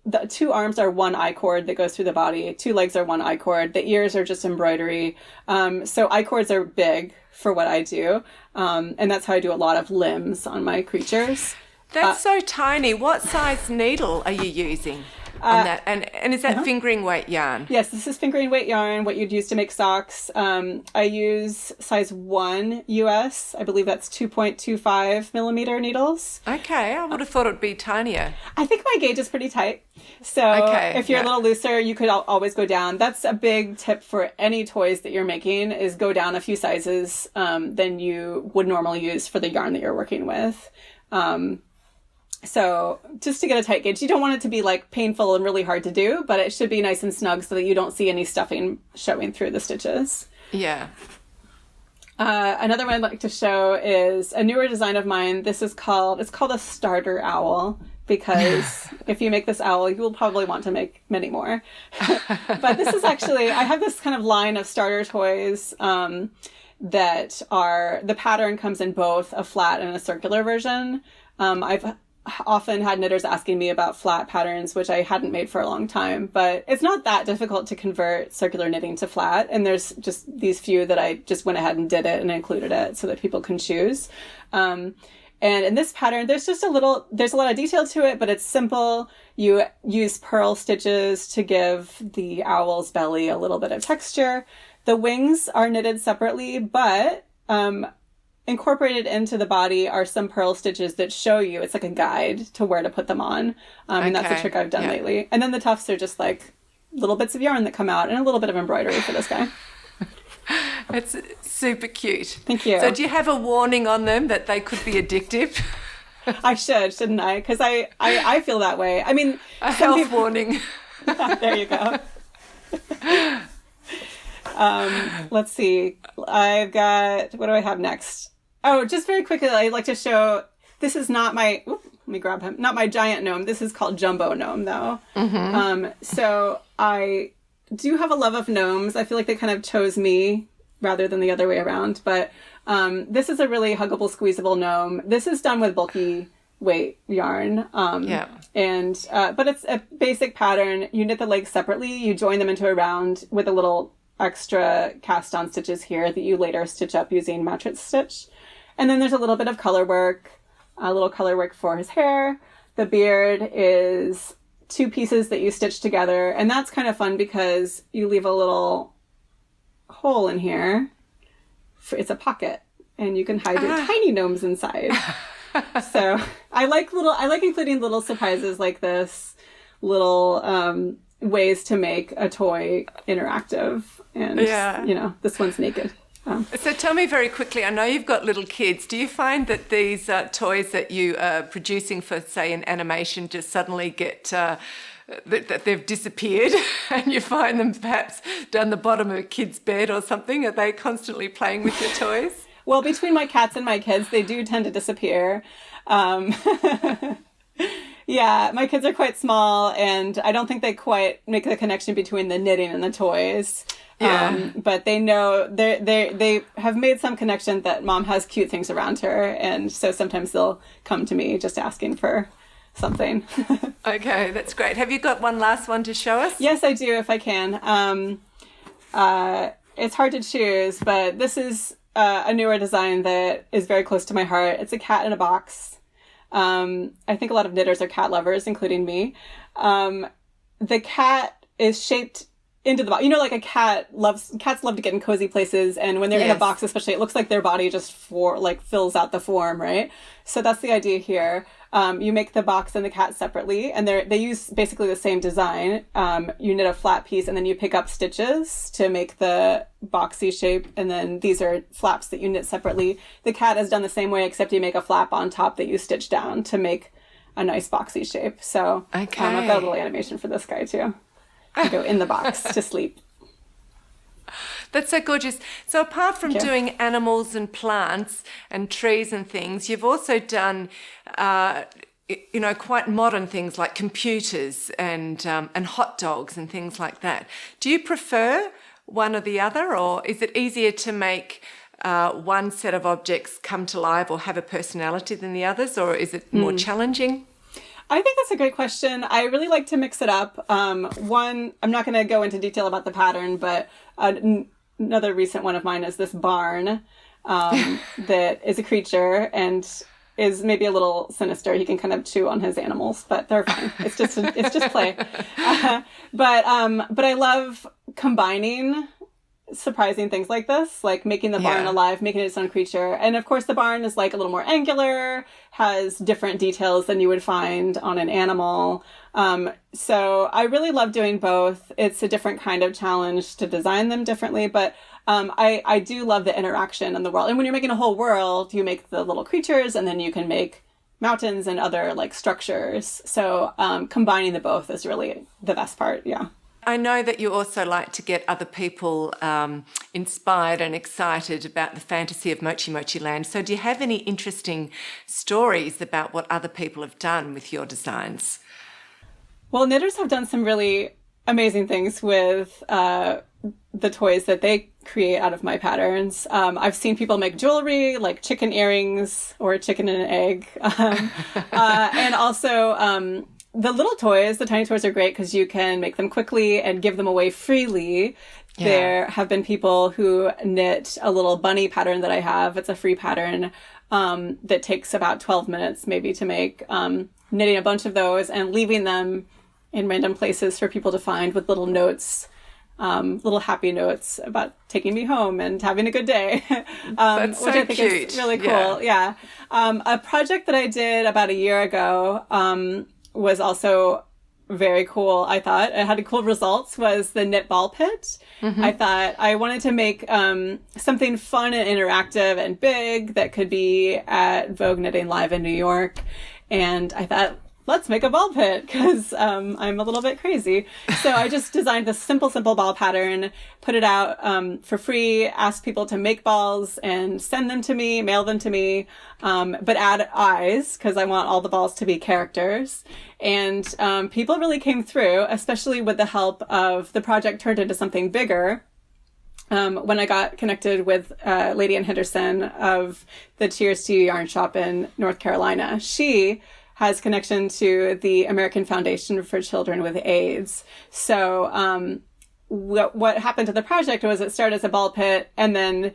the two arms are one I-cord that goes through the body. Two legs are one I-cord. The ears are just embroidery. So I-cords are big for what I do. And that's how I do a lot of limbs on my creatures. That's so tiny. What size needle are you using on that? And is that fingering weight yarn? Yes, this is fingering weight yarn, what you'd use to make socks. I use size 1 US. I believe that's 2.25 millimeter needles. Okay, I would have thought it would be tinier. I think my gauge is pretty tight. So if you're a little looser, you could always go down. That's a big tip for any toys that you're making, is go down a few sizes than you would normally use for the yarn that you're working with. So just to get a tight gauge, you don't want it to be like painful and really hard to do, but it should be nice and snug so that you don't see any stuffing showing through the stitches. Yeah. Another one I'd like to show is a newer design of mine. It's called a starter owl, because if you make this owl, you will probably want to make many more. But this is actually, I have this kind of line of starter toys that are, the pattern comes in both a flat and a circular version. I've often had knitters asking me about flat patterns, which I hadn't made for a long time, but it's not that difficult to convert circular knitting to flat. And there's just these few that I just went ahead and did it and included it so that people can choose. And in this pattern, there's a lot of detail to it, but it's simple. You use purl stitches to give the owl's belly a little bit of texture. The wings are knitted separately, but, incorporated into the body are some purl stitches that show you, it's like a guide to where to put them on. And that's a trick I've done lately. And then the tufts are just like little bits of yarn that come out, and a little bit of embroidery for this guy. It's super cute. Thank you. So do you have a warning on them that they could be addictive? I shouldn't I? Because I feel that way. I mean, a health warning. There you go. Let's see. I've got, what do I have next? Oh, just very quickly, I'd like to show, this is not my, let me grab him, not my giant gnome. This is called Jumbo Gnome, though. So I do have a love of gnomes. I feel like they kind of chose me rather than the other way around. But this is a really huggable, squeezable gnome. This is done with bulky weight yarn. But it's a basic pattern. You knit the legs separately. You join them into a round with a little extra cast on stitches here that you later stitch up using mattress stitch. And then there's a little bit of color work, for his hair. The beard is 2 pieces that you stitch together. And that's kind of fun because you leave a little hole in here. It's a pocket, and you can hide your tiny gnomes inside. So I like including little surprises like this, little ways to make a toy interactive. And, this one's naked. So tell me very quickly, I know you've got little kids. Do you find that these toys that you are producing for, say, an animation just suddenly get, that they've disappeared and you find them perhaps down the bottom of a kid's bed or something? Are they constantly playing with your toys? Well, between my cats and my kids, they do tend to disappear. Yeah, my kids are quite small, and I don't think they quite make the connection between the knitting and the toys. But they know they have made some connection that mom has cute things around her, and so sometimes they'll come to me just asking for something. Okay, that's great. Have you got one last one to show us? Yes, I do, if I can. It's hard to choose, but this is a newer design that is very close to my heart. It's a cat in a box. I think a lot of knitters are cat lovers, including me. The cat is shaped into the box. You know, like cats love to get in cozy places, and when they're in a box especially, it looks like their body just fills out the form, right? So that's the idea here. You make the box and the cat separately, and they use basically the same design. You knit a flat piece, and then you pick up stitches to make the boxy shape, and then these are flaps that you knit separately. The cat is done the same way, except you make a flap on top that you stitch down to make a nice boxy shape. So I've got a little animation for this guy too. You go in the box to sleep. That's so gorgeous. So apart from doing animals and plants and trees and things, you've also done, quite modern things like computers and hot dogs and things like that. Do you prefer one or the other, or is it easier to make one set of objects come to life or have a personality than the others, or is it more challenging? I think that's a great question. I really like to mix it up. One, I'm not going to go into detail about the pattern, but another recent one of mine is this barn that is a creature and is maybe a little sinister. He can kind of chew on his animals, but they're fine. It's just play. But I love combining surprising things like this, like making the barn alive, making it its own creature. And of course the barn is like a little more angular, has different details than you would find on an animal. So I really love doing both. It's a different kind of challenge to design them differently, but I do love the interaction in the world. And when you're making a whole world, you make the little creatures and then you can make mountains and other like structures. So combining the both is really the best part. Yeah. I know that you also like to get other people inspired and excited about the fantasy of Mochimochi Land. So do you have any interesting stories about what other people have done with your designs? Well, knitters have done some really amazing things with the toys that they create out of my patterns. I've seen people make jewelry like chicken earrings or chicken and an egg. And also the little toys, the tiny toys are great because you can make them quickly and give them away freely. Yeah. There have been people who knit a little bunny pattern that I have. It's a free pattern that takes about 12 minutes maybe to make, knitting a bunch of those and leaving them in random places for people to find with little notes, little happy notes about taking me home and having a good day. That's so which I think cute. is really cool. Yeah. A project that I did about a year ago was also very cool, I thought. It had cool results, was the knit ball pit. Mm-hmm. I thought I wanted to make something fun and interactive and big that could be at Vogue Knitting Live in New York. And I thought, let's make a ball pit because I'm a little bit crazy. So I just designed this simple ball pattern, put it out for free, asked people to make balls and send them to me, mail them to me, but add eyes because I want all the balls to be characters. And people really came through, especially with the help of the project turned into something bigger. When I got connected with Lady Ann Henderson of the Cheers to You Yarn Shop in North Carolina, she has connection to the American Foundation for Children with AIDS. So what happened to the project was it started as a ball pit, and then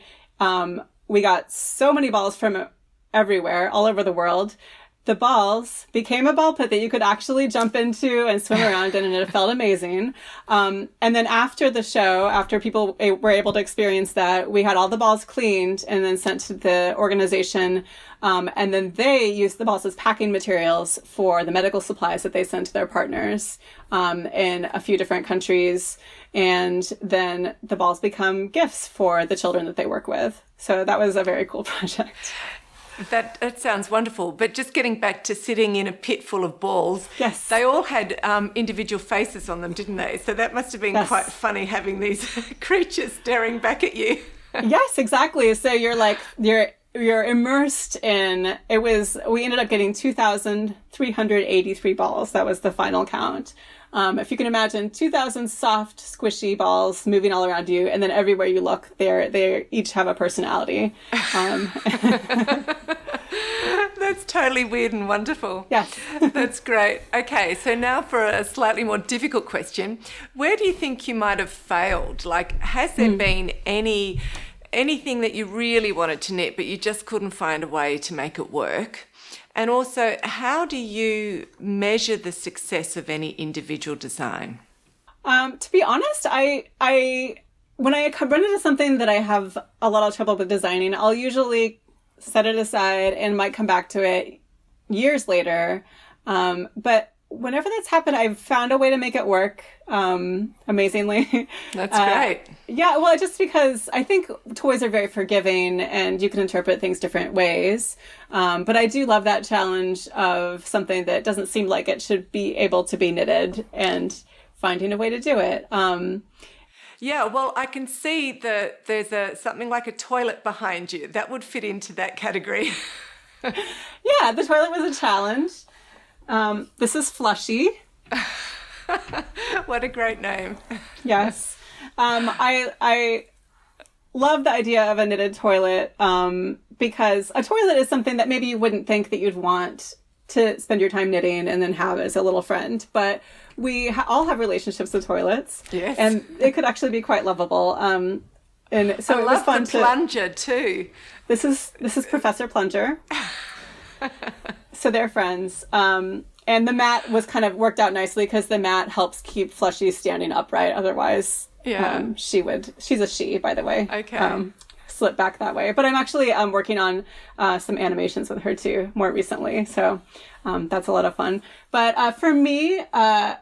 we got so many balls from everywhere, all over the world. The balls became a ball pit that you could actually jump into and swim around in, and it felt amazing. And then after the show, after people were able to experience that, we had all the balls cleaned and then sent to the organization. And then they used the balls as packing materials for the medical supplies that they sent to their partners in a few different countries. And then the balls become gifts for the children that they work with. So that was a very cool project. That sounds wonderful. But just getting back to sitting in a pit full of balls, yes, they all had individual faces on them, didn't they? So that must have been quite funny having these creatures staring back at you. Yes, exactly. So you're immersed in, we ended up getting 2,383 balls. That was the final count. If you can imagine 2,000 soft, squishy balls moving all around you, and then everywhere you look, they each have a personality. That's totally weird and wonderful. Yes. That's great. Okay, so now for a slightly more difficult question. Where do you think you might have failed? Like, has there been anything that you really wanted to knit, but you just couldn't find a way to make it work? And also, how do you measure the success of any individual design? To be honest, when I run into something that I have a lot of trouble with designing, I'll usually set it aside and might come back to it years later. But whenever that's happened, I've found a way to make it work amazingly. That's great. Yeah, well, just because I think toys are very forgiving and you can interpret things different ways. But I do love that challenge of something that doesn't seem like it should be able to be knitted and finding a way to do it. Yeah, well, I can see that there's something like a toilet behind you. That would fit into that category. Yeah, the toilet was a challenge. This is Flushy. What a great name. Yes. I love the idea of a knitted toilet because a toilet is something that maybe you wouldn't think that you'd want to spend your time knitting and then have as a little friend. But we all have relationships with toilets. Yes. And it could actually be quite lovable. And so it was fun the plunger too. This is Professor Plunger. So they're friends. And the mat was kind of worked out nicely because the mat helps keep Flushy standing upright. Otherwise, she's a she, by the way. Okay. Slip back that way. But I'm actually working on some animations with her too more recently. So that's a lot of fun. But for me,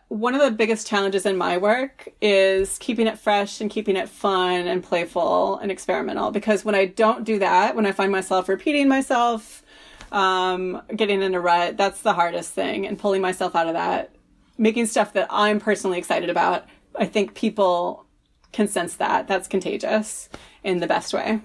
one of the biggest challenges in my work is keeping it fresh and keeping it fun and playful and experimental. Because when I don't do that, when I find myself repeating myself, getting in a rut, that's the hardest thing. And pulling myself out of that, making stuff that I'm personally excited about, I think people can sense that. That's contagious in the best way.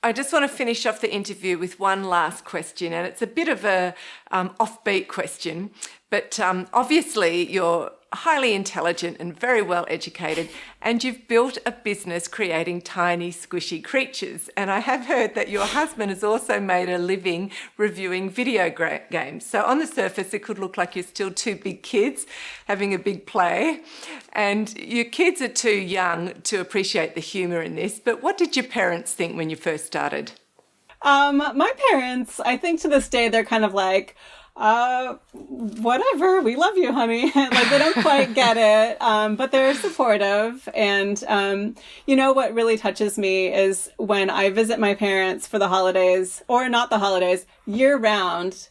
I just want to finish off the interview with one last question, and it's a bit of a offbeat question, but obviously you're highly intelligent and very well educated, and you've built a business creating tiny squishy creatures. And I have heard that your husband has also made a living reviewing video games. So on the surface, it could look like you're still two big kids having a big play, and your kids are too young to appreciate the humour in this. But what did your parents think when you first started? My parents, I think to this day, they're kind of like, whatever, we love you, honey. Like, they don't quite get it, but they're supportive. And, you know, what really touches me is when I visit my parents for the holidays, or not the holidays, year round,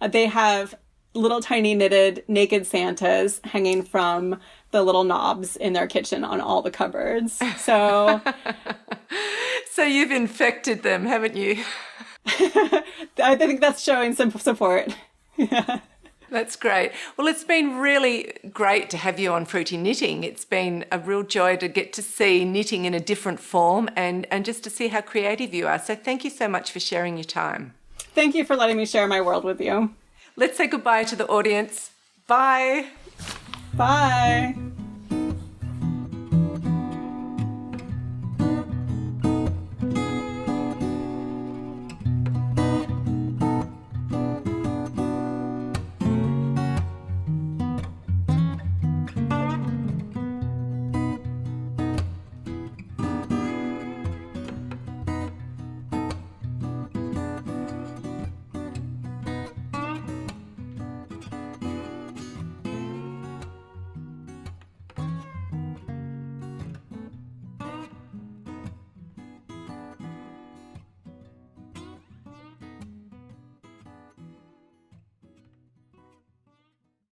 they have little tiny knitted naked Santas hanging from the little knobs in their kitchen on all the cupboards. So, so you've infected them, haven't you? I think that's showing some support. Yeah. That's great. Well, it's been really great to have you on Fruity Knitting. It's been a real joy to get to see knitting in a different form and just to see how creative you are. So thank you so much for sharing your time. Thank you for letting me share my world with you. Let's say goodbye to the audience. Bye. Bye.